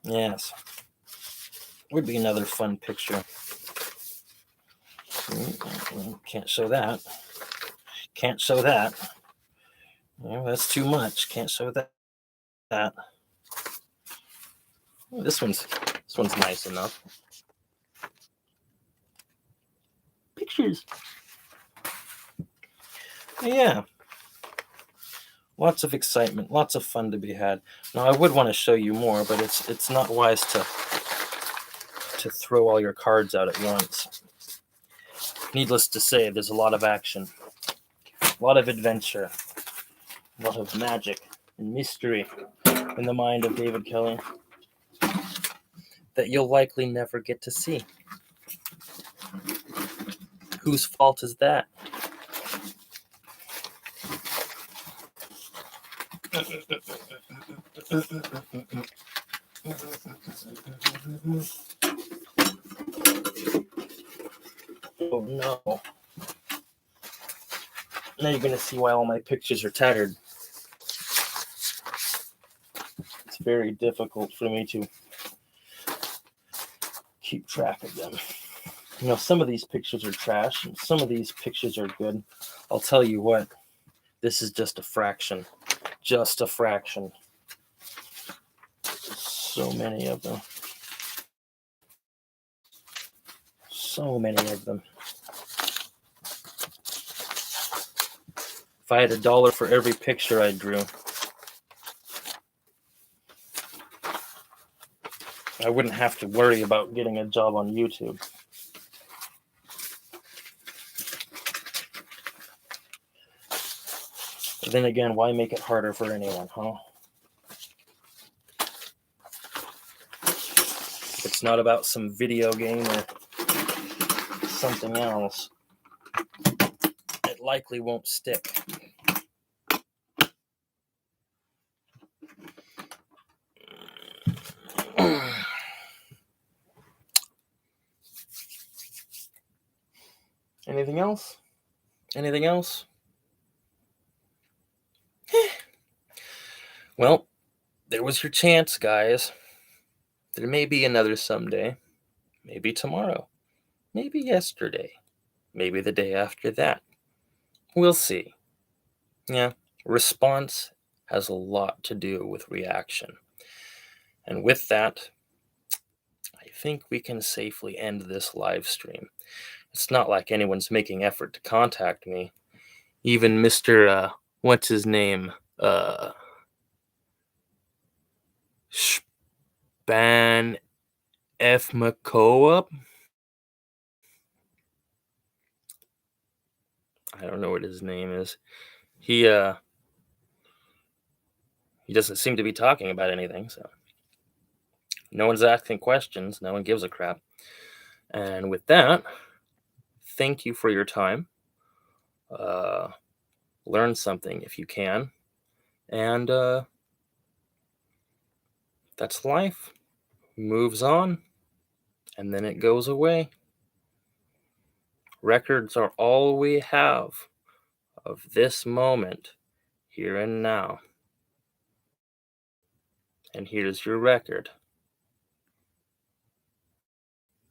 Yes. Would be another fun picture. Can't show that. Can't show that. That's too much. Can't show that. This one's nice enough. Pictures. Yeah. Lots of excitement, lots of fun to be had. Now, I would want to show you more, but it's not wise to throw all your cards out at once. Needless to say, there's a lot of action, a lot of adventure, a lot of magic and mystery in the mind of David Kelley that you'll likely never get to see. Whose fault is that? Oh no. Now you're going to see why all my pictures are tattered. It's very difficult for me to keep track of them. Some of these pictures are trash and some of these pictures are good. I'll tell you what, this is just a fraction. Just a fraction. So many of them. So many of them. If I had $1 for every picture I drew, I wouldn't have to worry about getting a job on YouTube. But then again, why make it harder for anyone, huh? It's not about some video game or something else. It likely won't stick. Anything else? Anything else? Well, there was your chance, guys. There may be another someday. Maybe tomorrow. Maybe yesterday. Maybe the day after that. We'll see. Yeah, response has a lot to do with reaction. And with that, I think we can safely end this live stream. It's not like anyone's making effort to contact me. Even Mr. What's his name? Span F. McCoa? I don't know what his name is. He doesn't seem to be talking about anything, so no one's asking questions. No one gives a crap. And with that, thank you for your time. Learn something if you can. And that's life. Moves on, and then it goes away. Records are all we have of this moment, here and now. And here's your record.